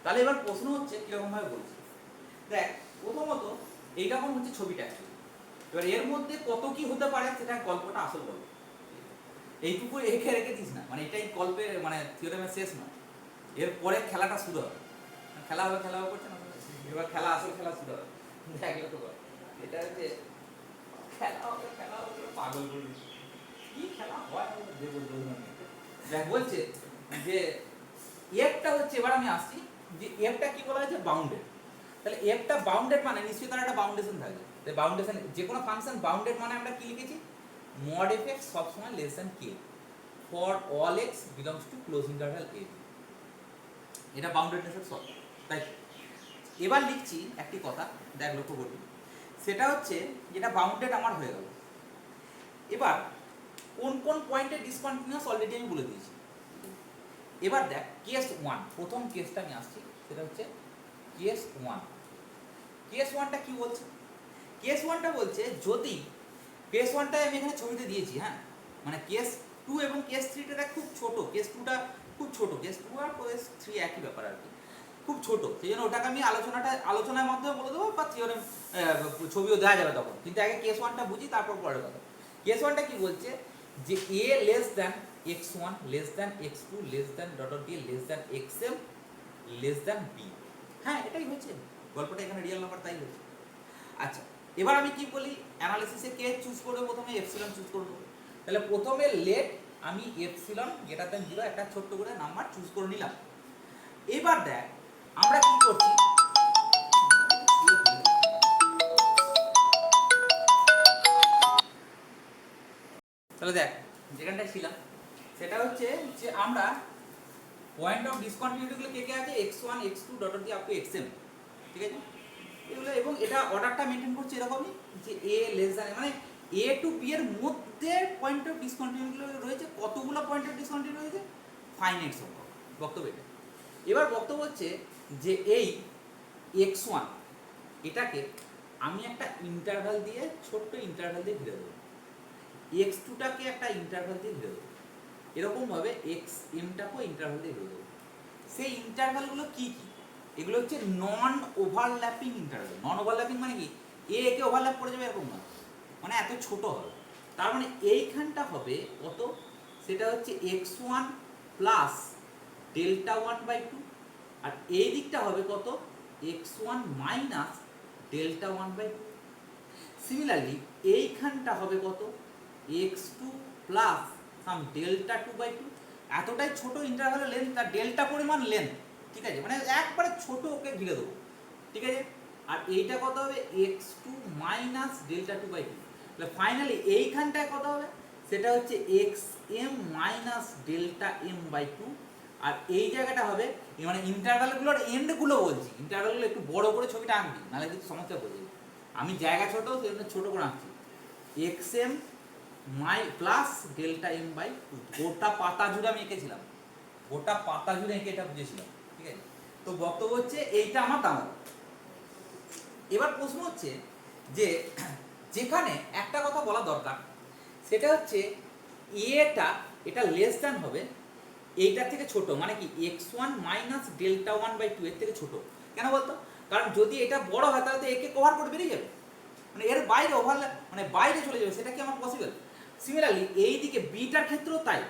[SPEAKER 1] তাহলে এবার প্রশ্ন হচ্ছে কিরকম ভাবে বলছি, দেখ প্রথমত এইরকম হচ্ছে ছবিটা actually। এবার এর মধ্যে কত কি হতে পারে সেটা গল্পটা আসল গল্প, এইটুকু রেখে রেখে দিস না, মানে এটাই গল্পের মানে থিওরেমের শেষ নয়, এরপরে খেলাটা শুরু হবে, খেলা হবে করছে না, এবার খেলা আসল খেলা শুরু হবে। দেখ লক্ষ্য কর, এটা হচ্ছে খেলা হবে পাগল বলি কি খেলা হয় দেবো। দেখ বলছে যে এফটা হচ্ছে, এবার আমি আসছি যে এফটা কি বলা হয়েছে বাউন্ডেড। তাহলে এফটা বাউন্ডেড মানে নিশ্চয়ই তার একটা বাউন্ডেশন থাকে। তাই বাউন্ডেশন যে কোনো ফাংশন বাউন্ডেড মানে আমরা কি লিখেছি, মড এফ এক্স সবসময় less than k for all x belongs to close interval a, এটা বাউন্ডেডনেসের শর্ত। তাই এবার লিখছি একটি কথা, দেখ লক্ষ্য করবি, সেটা হচ্ছে যেটা বাউন্ডেড আমার হয়ে গেল। এবার কোন কোন পয়েন্টে ডিসকন্টিনিউয়াস অলরেডি আমি বলে দিয়েছি। এবার দেখ কেস 1, প্রথম কেসটা আমি আসছি, সেটা হচ্ছে কেস 1। কেস 1টা কি বলছে, কেস 1টা বলছে যদি কেস 1টা আমি এখানে ছবিতে দিয়েছি, হ্যাঁ মানে কেস 2 এবং কেস 3টা খুব ছোট, কেস 2টা খুব ছোট, কেস 2 আর কেস 3 একই ব্যাপার আর কি, খুব ছোট, সেই জন্য ওটাকে আমি আলোচনার মাধ্যমে বলে দেবো বা থিওরেম ছবিও দেওয়া যাবে তখন, কিন্তু আগে কেস 1টা বুঝি তারপর পরের কথা। কেস 1টা কি বলছে যে a less than x1 less than x2 less than dot dot দিয়ে less than xm less than b। হ্যাঁ এটাই হচ্ছে গল্পটা, এখানে রিয়েল নাম্বার তাই হচ্ছে। আচ্ছা এবার আমি কি বলি, অ্যানালিসিসে কে চুজ করবে, প্রথমে এপসিলন চুজ করব। তাহলে প্রথমে লেট আমি এপসিলন গ্রেটার দ্যান 0 একটা ছোট্ট করে নাম্বার চুজ করে নিলাম। এবার দেখ আমরা কি করছি, তাহলে দেখ যেখানটায় ছিলাম সেটা হচ্ছে যে আমরা পয়েন্ট অফ ডিসকন্টিনিউটিগুলো কে কে আছে x1 x2 ডট ডট দিয়ে আপ টু xm, ঠিক আছে এগুলো, এবং এটা অর্ডারটা মেনটেন করছে এরকমই যে a লেস দ্যান মানে a টু b এর মধ্যে পয়েন্ট অফ ডিসকন্টিনিউটি রয়েছে, কতগুলো পয়েন্ট অফ ডিসকন্টিনিউটি রয়েছে, ফাইনাইট সংখ্যক, বক্তব্য এটা। এবার বক্তব্য হচ্ছে যে এই x1 এটাকে আমি একটা ইন্টারভাল দিয়ে ছোট্ট ইন্টারভাল দিয়ে ঘিরে দেবো, x2টাকে একটা ইন্টারভাল দিয়ে ঘিরে দেবো, এরকমভাবে xmটাকেও ইন্টারভাল দিয়ে ঘিরে দেবো। সেই ইন্টারভালগুলো কি কি, এগুলো হচ্ছে নন ওভারল্যাপিং ইন্টারভাল। নন ওভারল্যাপিং মানে কি এ একে ওভারল্যাপ করে যাবে এরকম না, মানে এত ছোট হবে। তার মানে এইখানটা হবে কত, সেটা হচ্ছে x1 প্লাস ডেল্টা 1/2, আর এই দিকটা হবে কত x1 মাইনাস ডেল্টা 1/2। সিমিলারলি এইখানটা হবে কত x2 প্লাস সাম ডেল্টা 2/2, এতটাই ছোট ইন্টারভালের লেন্থ তার ডেল্টা পরিমাণ লেন্থ, ঠিক আছে মানে একবারে ছোট ওকে ঘিরে দেবো, ঠিক আছে। আর এইটা কত হবে x2 মাইনাস ডেল্টা 2/2, তাহলে ফাইনালি এইখানটায় কত হবে সেটা হচ্ছে xm মাইনাস ডেল্টা m/2, আর এই জায়গাটা হবে মানে ইন্টারভালগুলোর এন্ডগুলো বলছি, ইন্টারভালগুলো একটু বড় করে ছবিটা আঁকবি নাহলে কিন্তু সমস্যা পড়ে যাবে। আমি জায়গা ছোট সেই জন্য ছোট করে আঁকছি, xm মাই প্লাস ডেল্টা m/2, গোটা পাতা জুড়ে আমি এঁকেছিলাম, গোটা পাতা জুড়ে এঁকে এটা বুঝেছিলাম, ঠিক আছে। তো বক্তব্য হচ্ছে এইটা আমার দাঁড়ালো। এবার প্রশ্ন হচ্ছে যে যেখানে একটা কথা বলা দরকার, সেটা হচ্ছে এটা লেস দ্যান হবে এইটার থেকে ছোট, মানে কি x1 মাইনাস ডেল্টা 1/2 এর থেকে ছোট। কেন বলতো, কারণ যদি এটা বড় হয় তাহলে তো একে কভার করে বেরিয়ে যাবে, মানে এর বাইরে ওভারল্যাপ মানে বাইরে চলে যাবে, সেটা কি আমার পসিবল। সিমিলারলি এই দিকে বিটার ক্ষেত্রেও তাই,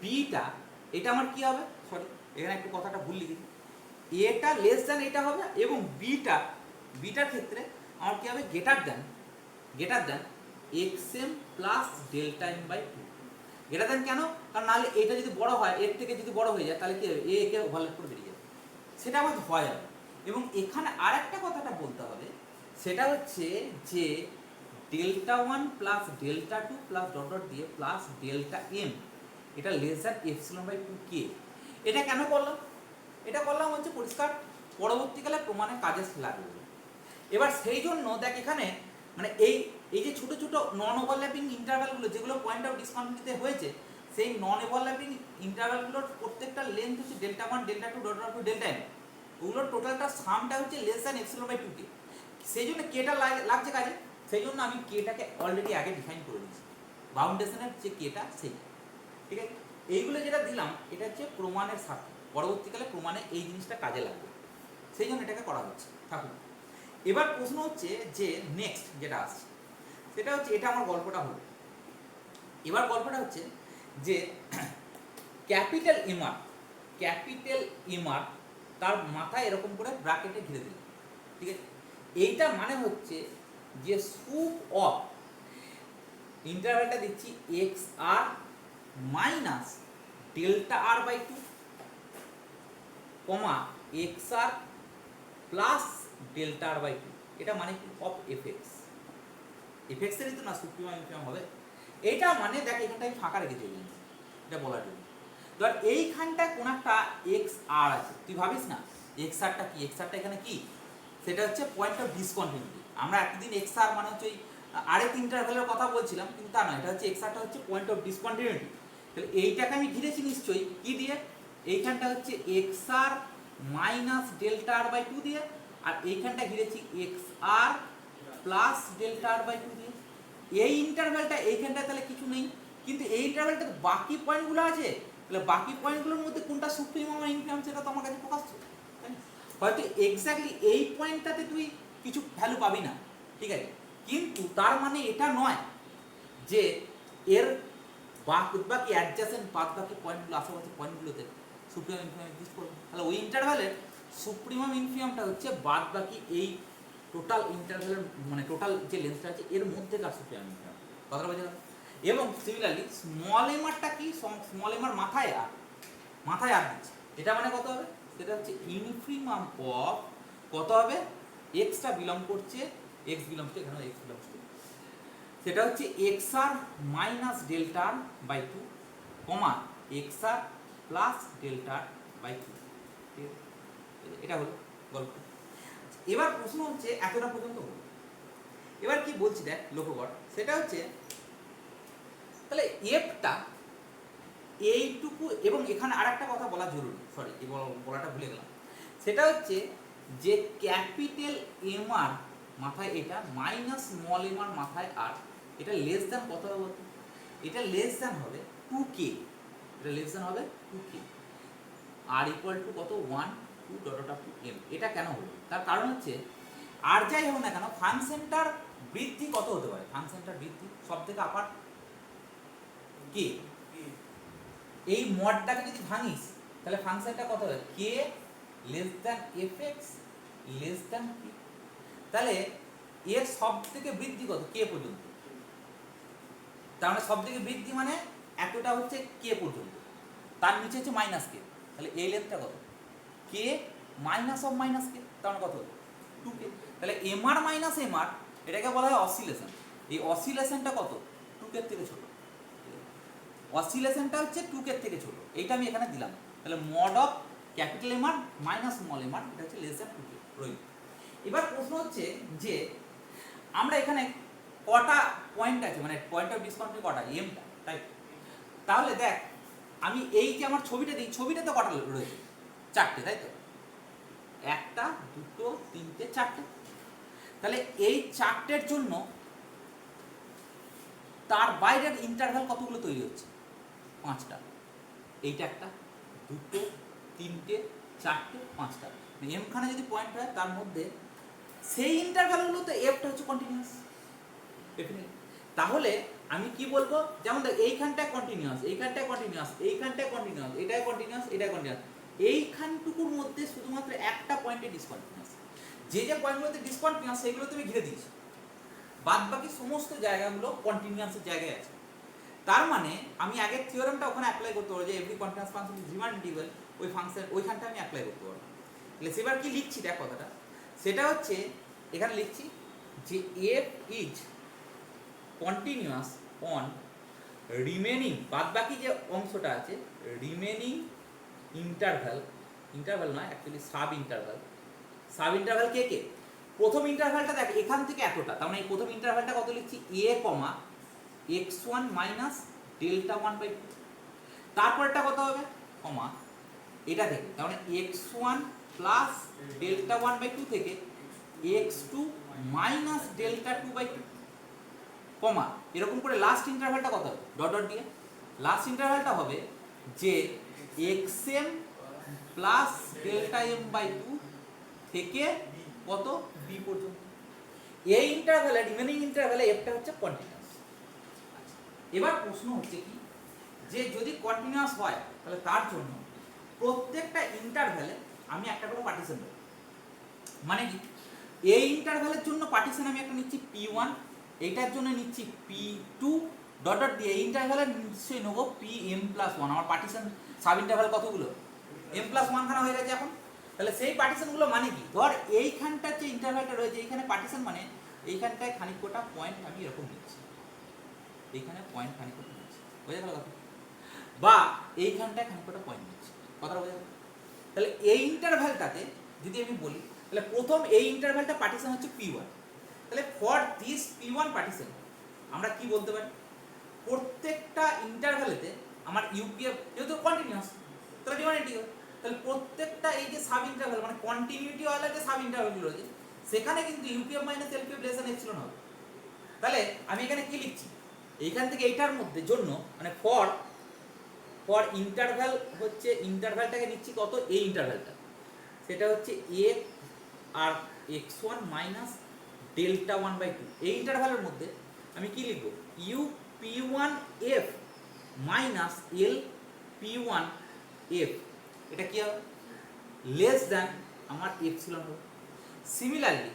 [SPEAKER 1] বিটা এটা আমার কি হবে, সরি এখানে একটু কথাটা ভুল লিখেছি, এটা লেস দ্যান এটা হবে এবং বিটার ক্ষেত্রে আমার কি হবে greater than xm plus delta m/2। Greater than কেন, কারণ নাহলে এটা যদি বড় হয় এর থেকে যদি বড় হয়ে যায় তাহলে কি হবে এ একে ওভারল্যাপ করে বেরিয়ে যাবে, সেটা আমার হয় যাবে। এবং এখানে আরেকটা কথাটা বলতে হবে, সেটা হচ্ছে যে delta 1 plus delta 2 plus dot dot দিয়ে প্লাস ডেল্টা m এটা লেস দ্যান এপসিলন/2k। এটা কেন করলাম, এটা করলাম হচ্ছে পরিষ্কার পরবর্তীকালে প্রমাণের কাজে লাগবে। এবার সেই জন্য দেখ এখানে মানে এই এই যে ছোট ছোট নন ওভারল্যাপিং ইন্টারভ্যালগুলো যেগুলো পয়েন্ট অফ ডিসকন্টিনিউতে হয়েছে, সেই নন ওভারল্যাপিং ইন্টারভ্যালগুলোর প্রত্যেকটা লেন্থ হচ্ছে delta 1 delta 2 dot to delta n, ওগুলোর টোটালটা সামটা হচ্ছে less than epsilon by 2k। সেই জন্য কেটা লাগছে কাজে, সেই জন্য আমি কেটাকে অলরেডি আগে ডিফাইন করে দিয়েছি, বাউন্ডেশনের যে কেটা সেইটা, ঠিক আছে। এইগুলো যেটা দিলাম এটা হচ্ছে প্রমাণের স্বার্থে, পরবর্তীকালে প্রমাণে এই জিনিসটা কাজে লাগবে, সেই জন্য এটাকে করা হচ্ছে। থাকুন, এবার প্রশ্ন হচ্ছে যে নেক্সট যেটা আসছে সেটা হচ্ছে, এটা আমার গল্পটা হলো। এবার গল্পটা হচ্ছে যে ক্যাপিটাল এমআর তার মাথায় এরকম করে ব্র্যাকেটে ঘিরে দিল, ঠিক আছে। এইটা মানে হচ্ছে যে স্কুপ অফ ইন্টারভ্যালটা দিচ্ছি X R minus delta R by 2 comma X R plus delta R by 2, এটা মানে কি অফ এফএক্স। এফএক্সেরই তো না সুপ্রিমা ইনফিমাম হবে। এইটা মানে দেখ এখানটা আমি ফাঁকা রেখেছি এটা বলার জন্য। ধর এইখানটায় কোন একটা এক্স আর আছে, তুই ভাবিস না এক্স আরটা কি, এক্স আরটা এখানে কি, সেটা হচ্ছে পয়েন্ট অফ ডিসকন্টিনিউটি। আমরা একদিন এক্স আর মানে হচ্ছে ওই আরেক ইন্টারভ্যালের কথা বলছিলাম, কিন্তু তা নয়, এটা হচ্ছে এক্স আরটা হচ্ছে পয়েন্ট অফ ডিসকন্টিনিউটি। তাহলে এইটাকে আমি ঘিরেছি নিশ্চয়ই কি দিয়ে, এইখানটা হচ্ছে x R minus delta R by 2 দিয়ে, আর এইখানটা ঘিরেছি x R plus delta R by 2 দিয়ে। এই ইন্টারভ্যালটা এইখানটা তাহলে কিছু নেই, কিন্তু এই ইন্টারভ্যালটা বাকি পয়েন্টগুলো আছে, তাহলে বাকি পয়েন্টগুলোর মধ্যে কোনটা সুপ্রিমাম আর ইনফিমাম সেটা তো আমার কাছে প্রকাশ্য। হয়তো এক্স্যাক্টলি এই পয়েন্টটাতে তুই কিছু ভ্যালু পাবি না, ঠিক আছে, কিন্তু তার মানে এটা নয় যে এর বাকি অ্যাডজাসেন্ট বাকি পয়েন্টগুলো, আশেপাশে পয়েন্টগুলোতে সুপ্রিমাম ইনফিমাম এক্সিস্ট করবে। তাহলে ওই ইন্টারভ্যালের সুপ্রিমাম ইনফিমামটা হচ্ছে বাদ বাকি এই টোটাল ইন্টারভ্যালের মানে টোটাল যে লেন্থটা আছে এর মধ্যে কার সুপ্রিমাম ইনফিমাম, কথাটা বোঝা গেল। এবং সিমিলারলি স্মল এমআরটা কি, স্মল এমআর মাথায় আর দিচ্ছে, এটা মানে কত হবে, সেটা হচ্ছে ইনফিমাম অফ কত হবে, এক্সটা বিলং করছে, এক্স বিলং টু এখানে এক্স বিলং টু, সেটা হচ্ছে x R minus delta R by 2 comma X R plus delta R by 2, ঠিক আছে। এটা হলো গল্প। এবার প্রশ্ন হচ্ছে এতটা পর্যন্ত হলো, এবার কি বলছি দেখ লক্ষ্য কর, সেটা হচ্ছে তাহলে এফটা এইটুকু, এবং এখানে আর একটা কথা বলা জরুরি, সরি বলাটা ভুলে গেলাম, সেটা হচ্ছে যে ক্যাপিটাল এম আর মাথায় এটা মাইনাস স্মল এম আর মাথায় আর, এটা লেস দ্যান কত হবে, এটা লেস দ্যান হবে 2k, এটা লেস দ্যান হবে 2k, আর ইকুয়াল টু কত 1 2 ডট ডট টু m। এটা কেন হলো, তার কারণ হচ্ছে আর যাই হোক না কেন ফাংশনটার বৃদ্ধি কত হতে পারে, ফাংশনটার বৃদ্ধি সব থেকে আপার কে, এই মডটাকে যদি ভাঙিস তাহলে ফাংশনটা কত হবে, k less than fx less than p। তাহলে এর সব থেকে বৃদ্ধি কত, k পর্যন্ত, তার মানে সব থেকে বৃদ্ধি মানে এতটা হচ্ছে k পর্যন্ত, তার নিচে হচ্ছে মাইনাস k, তাহলে এই লেন্থটা কত, k minus of minus k, তার মানে কত 2k। তাহলে mr মাইনাস mr এটাকে বলা হয় অসিলেশন, এই অসিলেশনটা কত 2k এর থেকে ছোট, অসিলেশনটা হচ্ছে 2k এর থেকে ছোট, এইটা আমি এখানে দিলাম। তাহলে mod of capital MR minus small MR এটা হচ্ছে লেস দ্যান 2k রইল। এবার প্রশ্ন হচ্ছে যে আমরা এখানে কটা পয়েন্ট আছে, মানে পয়েন্ট অফ ডিসকন্টিনিউটি কটা, এমটা, তাই। তাহলে দেখ আমি এই যে আমার ছবিটা দিই, ছবিটাতে কটা রয়েছে, 4টে, তাই তো, 1 2 3 4টে। তাহলে এই 4টের জন্য তার বাইরের ইন্টারভ্যাল কতগুলো তৈরি হচ্ছে, 5টা, এইটা 1 2 3 4 5টা, এমখানে যদি পয়েন্ট হয় তার মধ্যে সেই ইন্টারভ্যালগুলোতে এফটা হচ্ছে কন্টিনিউয়াস ডেফিনেটলি। তাহলে আমি কি বলবো, যেমন দেখ এইখানটায় কন্টিনিউয়াস, এইখানটায় কন্টিনিউয়াস, এইখানটায় কন্টিনিউয়াস, এটাই কন্টিনিউয়াস, এটাই কন্টিনিউয়াস, এইখানটুকুর মধ্যে শুধুমাত্র একটা পয়েন্টে ডিসকন্টিনিউয়াস, যে যে পয়েন্টগুলোতে ডিসকন্টিনিউয়াস সেগুলো তুমি ঘিরে দিয়েছো, বাদ বাকি সমস্ত জায়গাগুলো কন্টিনিউয়াসের জায়গায় আছে। তার মানে আমি আগের থিওরেমটা ওখানে অ্যাপ্লাই করতে পারবো, যে every continuous function is Riemann integral, ওই ফাংশন ওইখানটা আমি অ্যাপ্লাই করতে পারবো। তাহলে সেবার কি লিখছি দেখ কথাটা, সেটা হচ্ছে এখানে লিখছি যে f is continuous on remaining, বাদ বাকি যে অংশটা আছে রিমেনিং ইন্টারভ্যাল, ইন্টারভ্যাল নয় actually sub interval, sub interval কে কে? প্রথম ইন্টারভ্যালটা দেখ এখান থেকে এতটা, তার মানে এই প্রথম ইন্টারভ্যালটা কত লিখছি a comma x1 minus delta 1/2, তারপরটা কত হবে কমা এটা থেকে, তার মানে x1 প্লাস ডেল্টা 1/2 থেকে x2 মাইনাস ডেল্টা 2/2 কমা এরকম করে লাস্ট ইন্টারভ্যালটা কত হবে ডট ডট দিয়ে, লাস্ট ইন্টারভ্যালটা হবে যে xm প্লাস ডেল্টা m/2 থেকে কত b পর্যন্ত। এই ইন্টারভ্যালে রিমেনিং ইন্টারভ্যালে এফটা হচ্ছে কন্টিনিউয়াস। এবার প্রশ্ন হচ্ছে কি যে যদি কন্টিনিউয়াস হয় তাহলে তার জন্য প্রত্যেকটা ইন্টারভ্যালে আমি একটা করে পার্টিশন দেব। মানে কি এই ইন্টারভ্যালের জন্য পার্টিশন আমি একটা নিচ্ছি p1, এইটার জন্য নিচ্ছি p2 ডট ডট দিয়ে এই ইন্টারভ্যালে নিশ্চয়ই নেবো pm+1। আমার পার্টিশন সাব ইন্টারভ্যাল কতগুলো m+1 খানা হয়ে গেছে এখন। তাহলে সেই পার্টিশনগুলো মানে কি, ধর এইখানটার যে ইন্টারভ্যালটা রয়েছে এইখানে পার্টিশন মানে এইখানটায় খানিক কটা পয়েন্ট আমি এরকম নিচ্ছি, এইখানে পয়েন্ট খানিক কটা নিচ্ছি, বোঝা গেল কথা? বা এইখানটায় খানিক কটা পয়েন্ট নিচ্ছি, কথাটা বোঝা গেল? তাহলে এই ইন্টারভ্যালটাতে যদি আমি বলি তাহলে প্রথম এই ইন্টারভ্যালটা পার্টিশন হচ্ছে p1। তাহলে ফর দিস p1 পার্টিশন আমরা কি বলতে পারি, প্রত্যেকটা ইন্টারভ্যালেতে আমার ইউপিএফ যেহেতু কন্টিনিউয়াস তাহলে ডিভাইডেড হবে, তাহলে প্রত্যেকটা এই যে সাব ইন্টারভ্যাল মানে কন্টিনিউটি ওয়ালা যে সাব ইন্টারভ্যালগুলো রয়েছে সেখানে কিন্তু UPF minus LPF less than epsilon হবে। তাহলে আমি এখানে কি লিখছি, এইখান থেকে এইটার মধ্যে জন্য মানে ফর ইন্টারভ্যাল হচ্ছে ইন্টারভ্যালটাকে নিচ্ছি কত এই ইন্টারভ্যালটা, সেটা হচ্ছে a R x1 minus delta 1/2। এই ইন্টারভ্যালের মধ্যে আমি কি লিখবো you p1f minus L p1f, এটা কি হবে লেস দ্যান আমার এপসিলন হবে। সিমিলারলি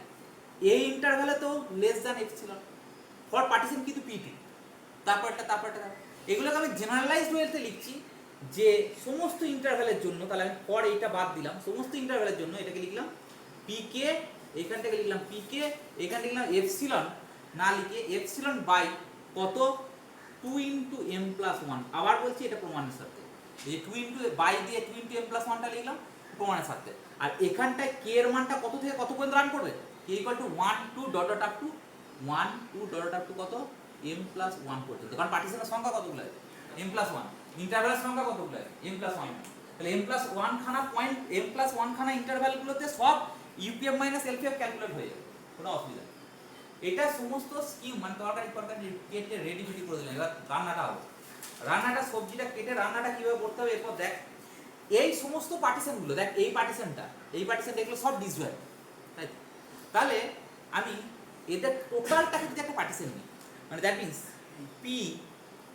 [SPEAKER 1] এই ইন্টারভ্যালে তো less than epsilon for partition কিন্তু p2, তারপরটা এগুলোকে আমি জেনারেলাইজড ওয়েতে লিখছি যে সমস্ত ইন্টারভ্যালের জন্য, তাহলে আমি পর এইটা বাদ দিলাম, সমস্ত ইন্টারভ্যালের জন্য এটাকে লিখলাম pk, এখান থেকে লিখলাম pk, এখান থেকে লিখলাম এপসিলন না লিখে এপসিলন বাই কত 2 ইনটু m+1। আবার বলছি এটা প্রমাণের সাথে, এই 2 ইনটু বাই দিয়ে 2 ইনটু m+1টা লিখলাম প্রমাণের সাথে। আর এখানটায় k এর মানটা কত থেকে কত পর্যন্ত রান করবে, k = 1 2 dot dot up two 1 2 dot dot up two কত m+1 পর্যন্ত, কারণ পার্টিশনের সংখ্যা কতগুলো আছে m+1, ইন্টারভ্যালের সংখ্যা কতগুলো আছে m+1। তাহলে m+1 খানা পয়েন্ট m+1 খানা ইন্টারভ্যালগুলোতে সব ইউপিএফ মাইনাস এলপিএফ ক্যালকুলেট হয়ে যাবে, কোনো অসুবিধা নেই। এটা সমস্ত স্কিম মানে তরকারি কেটে রেডি ফেডি করে দিলেন। এবার রান্নাটা হবে, রান্নাটা সবজিটা কেটে রান্নাটা কিভাবে করতে হবে এরপর দেখ এই সমস্ত পার্টিশনগুলো দেখ, এই পার্টিশনটা এগুলো সব ডিসজয়েন্ট, তাই তো? তাহলে আমি এদের টোটালটাকে যদি একটা পার্টিশন নিই মানে দ্যাট মিনস পি,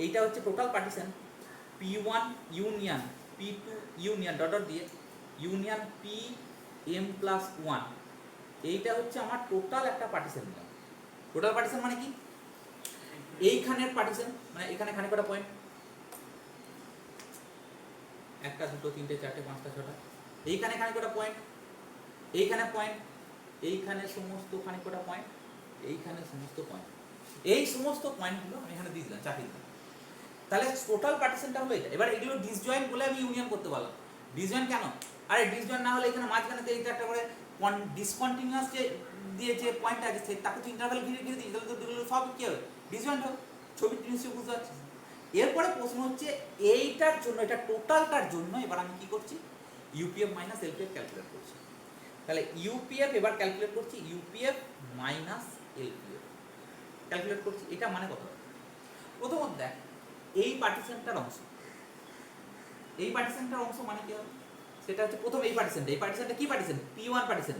[SPEAKER 1] এইটা হচ্ছে total partition p1 union p2 union dot dot দিয়ে ইউনিয়ন pm+1, এইটা হচ্ছে আমার টোটাল একটা পার্টিশন নিলাম। টোটাল পার্টিশন মানে কি, এইখানের পার্টিশন মানে এখানে খানিক কটা পয়েন্ট 1 2 3 4 5 6টা, এইখানে খানিক কটা পয়েন্ট, এইখানে পয়েন্ট, এইখানে সমস্ত খানিক কটা পয়েন্ট, এইখানে সমস্ত পয়েন্ট, এই সমস্ত পয়েন্টগুলো আমি এখানে দিয়ে দিলাম চাপিয়ে দিলাম। তাহলে টোটাল পার্টিশনটা হলো এটা। এবার এগুলো ডিসজয়েন্ট বলে আমি ইউনিয়ন করতে পারলাম। ডিসজয়েন্ট কেন, আরে ডিসজয়েন্ট না হলে এখানে মাঝখানে এইটা একটা করে ডিসকন্টিনিউয়াস যে পয়েন্টটা আছে তাকে তো ইন্টারভ্যাল ঘিরে দিই, তাহলে তো এগুলো সব কি হবে ডিসজয়েন্ট হবে। ছবি নিশ্চয়ই বুঝতে পারছি। এরপরে প্রশ্ন হচ্ছে এইটার জন্য, এটা টোটালটার জন্য এবার আমি কি করছি ইউপিএফ মাইনাস এলপিএফ ক্যালকুলেট করছি। তাহলে ইউপিএফ এবার ক্যালকুলেট করছি ইউপিএফ মাইনাস এলপিএফ ক্যালকুলেট করছি। এটা মানে কত, প্রথমত দেখ এই পার্টিশনটার অংশ মানে কি হবে, সেটা হচ্ছে প্রথম এই পার্টিশনটা কি পার্টিশন p1 পার্টিশন।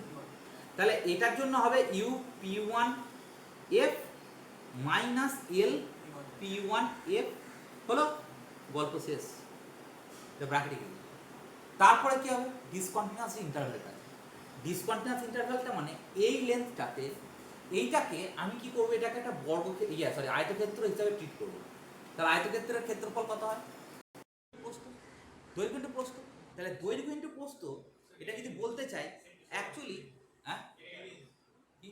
[SPEAKER 1] তাহলে এটার জন্য হবে you p1f minus L p1f, হলো গল্প শেষ, এটা ব্র্যাকেটে গেল। তারপরে কি হবে ডিসকন্টিনিউয়াস ইন্টারভ্যালটা মানে এই লেন্থটাতে এইটাকে আমি কি করব, এটাকে একটা বর্গ আয়তক্ষেত্র হিসাবে ট্রিট করব। তাহলে আয়তক্ষেত্রের ক্ষেত্রফল কত হয় প্রস্থ, দৈর্ঘ্য ইনটু প্রস্থ। তাহলে দৈর্ঘ্য ইনটু প্রস্থ এটা যদি বলতে চাই অ্যাকচুয়ালি কি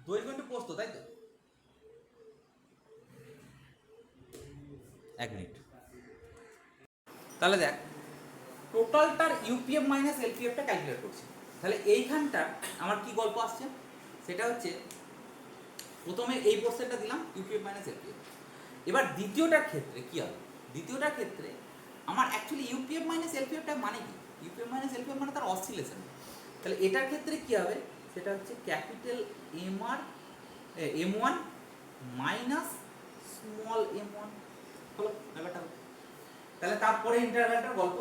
[SPEAKER 1] দৈর্ঘ্য ইনটু প্রস্থ, তাই তো? 1 মিনিট। তাহলে দেখ টোটালটার ইউপিএফ মাইনাস এলপিএফটা ক্যালকুলেট করছি। তাহলে এইখানটা আমার কি গল্প আসছে, সেটা হচ্ছে প্রথমে এই পোর্শনটা দিলাম ইউপিএফ মাইনাস এলপিএফ। এবার দ্বিতীয়টার ক্ষেত্রে কি হবে, দ্বিতীয়টার ক্ষেত্রে আমার অ্যাকচুয়ালি ইউপিএফ মাইনাস এলপিএফটা মানে কি, ইউপিএফ মাইনাস এলপিএফ মানে তার অসিলেশন। তাহলে এটার ক্ষেত্রে কি হবে, সেটা হচ্ছে capital M1 minus small m1 হলো ব্যাপারটা। তাহলে তারপরে ইন্টারভ্যালটার গল্প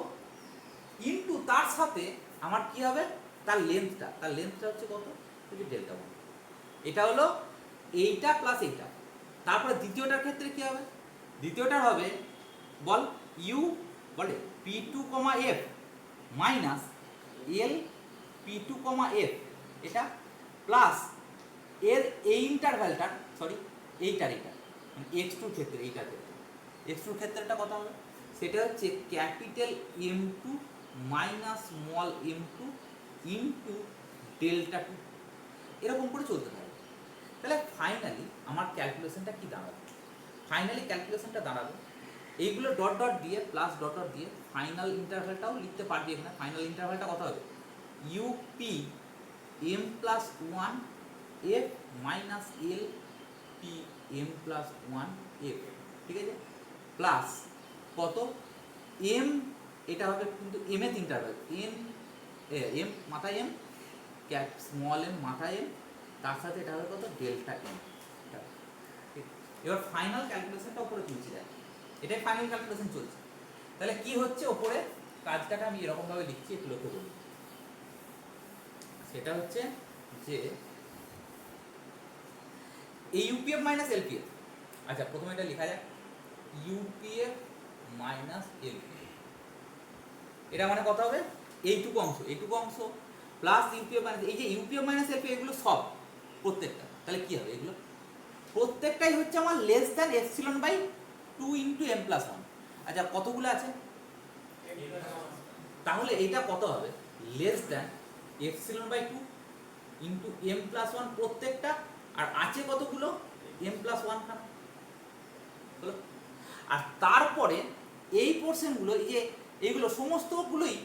[SPEAKER 1] ইনটু তার সাথে আমার কি হবে, তার লেন্থটা হচ্ছে কত, ডেল্টা 1। এটা হলো এইটা প্লাস এইটা। তারপরে দ্বিতীয়টার ক্ষেত্রে কি হবে, দ্বিতীয়টার হবে বল ইউ বলে P2, F minus L P2, F এটা প্লাস এর এই ইন্টারভ্যালটার এইটার মানে x2 ক্ষেত্রে, এইটার ক্ষেত্রে x2 ক্ষেত্রেটা কত হবে, সেটা হচ্ছে capital M2 minus small m2 into delta 2। এরকম করে চলতে থাকবে। তাহলে ফাইনালি আমার ক্যালকুলেশনটা কি দাঁড়াবে, ফাইনালি ক্যালকুলেশনটা দাঁড়াবে এইগুলো ডট ডট দিয়ে প্লাস ডট ডট দিয়ে ফাইনাল ইন্টারভ্যালটাও লিখতে পারবি এখানে। ফাইনাল ইন্টারভ্যালটা কত হবে, UP m plus 1 f minus L P m plus 1 f, ঠিক আছে, প্লাস কত m, এটা হবে কিন্তু m এর ইন্টারভ্যাল m মাথা m ক্যাপ স্মল m মাথা m, তার সাথে এটা হবে কত ডেল্টা m। এবার ফাইনাল ক্যালকুলেশনটা উপরে তুলছি, দেখ এটাই ফাইনাল ক্যালকুলেশন চলছে। তাহলে কি হচ্ছে ওপরে কাজটাকে আমি এরকম ভাবে লিখছি, একটু লক্ষ্য করুন। সেটা হচ্ছে যে এই ইউপিএফ মাইনাস এলপিএফ, আচ্ছা প্রথমে এটা লেখা যাক ইউপিএফ মাইনাস এলপিএফ, এটা মানে কত হবে এইটুকু অংশ প্লাস ইউপিএফ মাইনাস, এই যে ইউপিএফ মাইনাস এলপিএফ এগুলো সব প্রত্যেকটা, তাহলে কি হবে এগুলো প্রত্যেকটাই হচ্ছে আমার less than epsilon by 2 into m plus 1। আচ্ছা কতগুলো আছে, তাহলে এইটা কত হবে less than epsilon by 2 into m plus 1 প্রত্যেকটা, আর আছে কতগুলো m প্লাস 1 খানা হলো। আর তারপরে এই পোর্শনগুলো, এই যে এইগুলো সমস্তগুলোই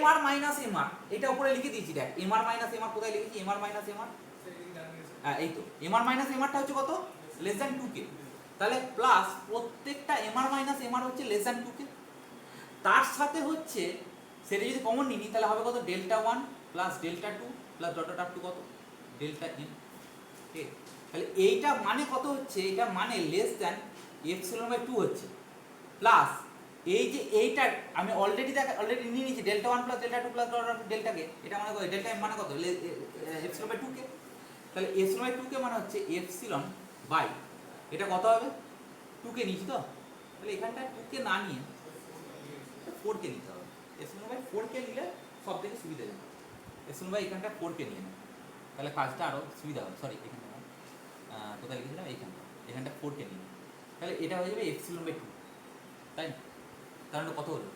[SPEAKER 1] mr মাইনাস mr, এটা উপরে লিখে দিয়েছি দেখ mr মাইনাস mr কোথায় লিখেছি, mr মাইনাস mr এই তো mr মাইনাস mrটা হচ্ছে কত লেস দ্যান 2k, তাহলে প্লাস প্রত্যেকটা mr মাইনাস mr হচ্ছে লেস দ্যান 2k, তার সাথে হচ্ছে সেটা যদি কমন নিই তাহলে হবে কত delta 1 plus delta 2 plus dot dot up two কত ডেল্টা m। ঠিক, তাহলে এইটা মানে কত হচ্ছে, এটা মানে লেস দ্যান এপসিলন বাই 2 হচ্ছে, প্লাস এই যে এইটা আমি অলরেডি নিয়ে নিয়েছি delta 1 plus delta 2 plus dot dot delta k, এটা মানে কত ডেল্টা m মানে কত এপসিলন বাই 2k। তাহলে এপসিলন বাই 2k মানে হচ্ছে এপসিলন বাই এটা কত হবে 2k নিয়েছি তো, তাহলে এখানটা 2k না নিয়ে 4k নিতে হবে। এপসিলন বাই 4k নিলে সব থেকে সুবিধা হবে, এপসিলন বাই এখানটা 4k নিয়ে নেব, তাহলে কাজটা আরও সুবিধা হবে। সরি এখানটা কোথায় লিখেছিলাম, এখানটা 4k নিয়ে নেব, তাহলে এটা হয়ে যাবে এপসিলন বাই 2, তাই না, কারণ কত হলো,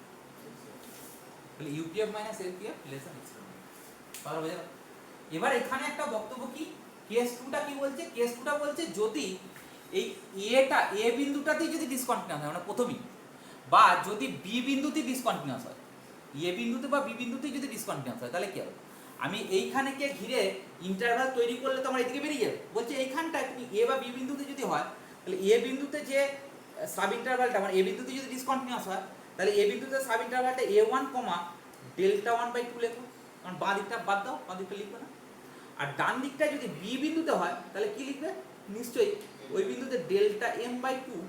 [SPEAKER 1] তাহলে UPF minus LPF less than epsilon. কথা বোঝা গেল? এবার এখানে একটা বক্তব্য কি, কেস 2টা কি বলছে, কেস 2টা বলছে যদি এই এটা এ বিন্দুটাতেই যদি ডিসকন্টিনিউয়াস হয় মানে প্রথমেই, বা যদি বি বিন্দুতে ডিসকন্টিনিউয়াস হয়, এ বিন্দুতে বা বি বিন্দুতেই যদি ডিসকন্টিনিউয়াস হয়, তাহলে কি হবে, আমি এইখানেকে ঘিরে ইন্টারভাল তৈরি করলে তো আমার এদিকে বেরিয়ে যাবে। বলছে এইখানটায় তুমি এ বা বি বিন্দুতে যদি হয়, তাহলে এ বিন্দুতে যে সাব ইন্টারভালটা মানে এ বিন্দুতে যদি ডিসকন্টিনিউয়াস হয়, তাহলে এ বিন্দুতে সাব ইন্টারভালটা a1 ডেল্টা 1 বাই 2 লেখো, কারণ বাঁ দিকটা বাদ দাও, বাঁ দিকটা লিখবে না। আর ডান দিকটা যদি বি বিন্দুতে হয় তাহলে কি লিখবে, নিশ্চয়ই ওই বিন্দুতে ডেল্টা m বাই 2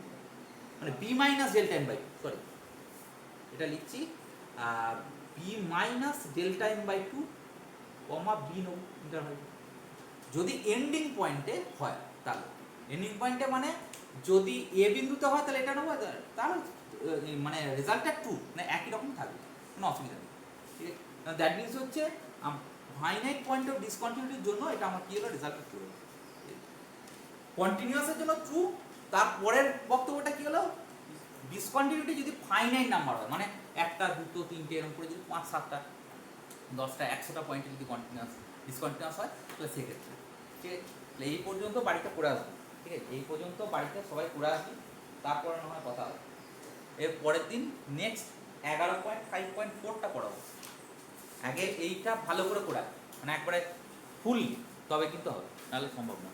[SPEAKER 1] মানে B minus delta m by 2, sorry এটা লিখছি B minus delta m by 2 comma B no interval. যদি এন্ডিং পয়েন্টে হয় তাহলে এন্ডিং পয়েন্টে মানে যদি এ বিন্দুতে হয় তাহলে এটা নেবো, তাহলে মানে রেজাল্টটা 2 মানে একই রকম থাকবে, কোনো অসুবিধা নেই। ঠিক আছে, দ্যাট মিনস হচ্ছে ফাইনাইট পয়েন্ট অফ ডিসকন্টিনিউটির জন্য এটা আমার কি হলো রেজাল্টটা ট্রু হলো। কন্টিনিউয়াসের জন্য ট্রু, তারপরের বক্তব্যটা কি হলো, ডিসকন্টিনিউটি যদি ফাইনাইট নাম্বার হয় মানে 1টা 2টো 3টে এরকম করে যদি 5 7টা 10টা 100টা পয়েন্টে যদি ডিসকন্টিনিউয়াস হয় তাহলে সেক্ষেত্রে ঠিক আছে। তাহলে এই পর্যন্ত বাড়িতে করে আসবো, ঠিক আছে, এই পর্যন্ত বাড়িতে সবাই করে আসবি, তারপরে না হয় কথা হবে। এর পরের দিন নেক্সট 11.5.4টা পড়াবো। আগে এইটা ভালো করে পড়া, মানে একবারে ফুল, তবে কিন্তু হবে, নাহলে সম্ভব না।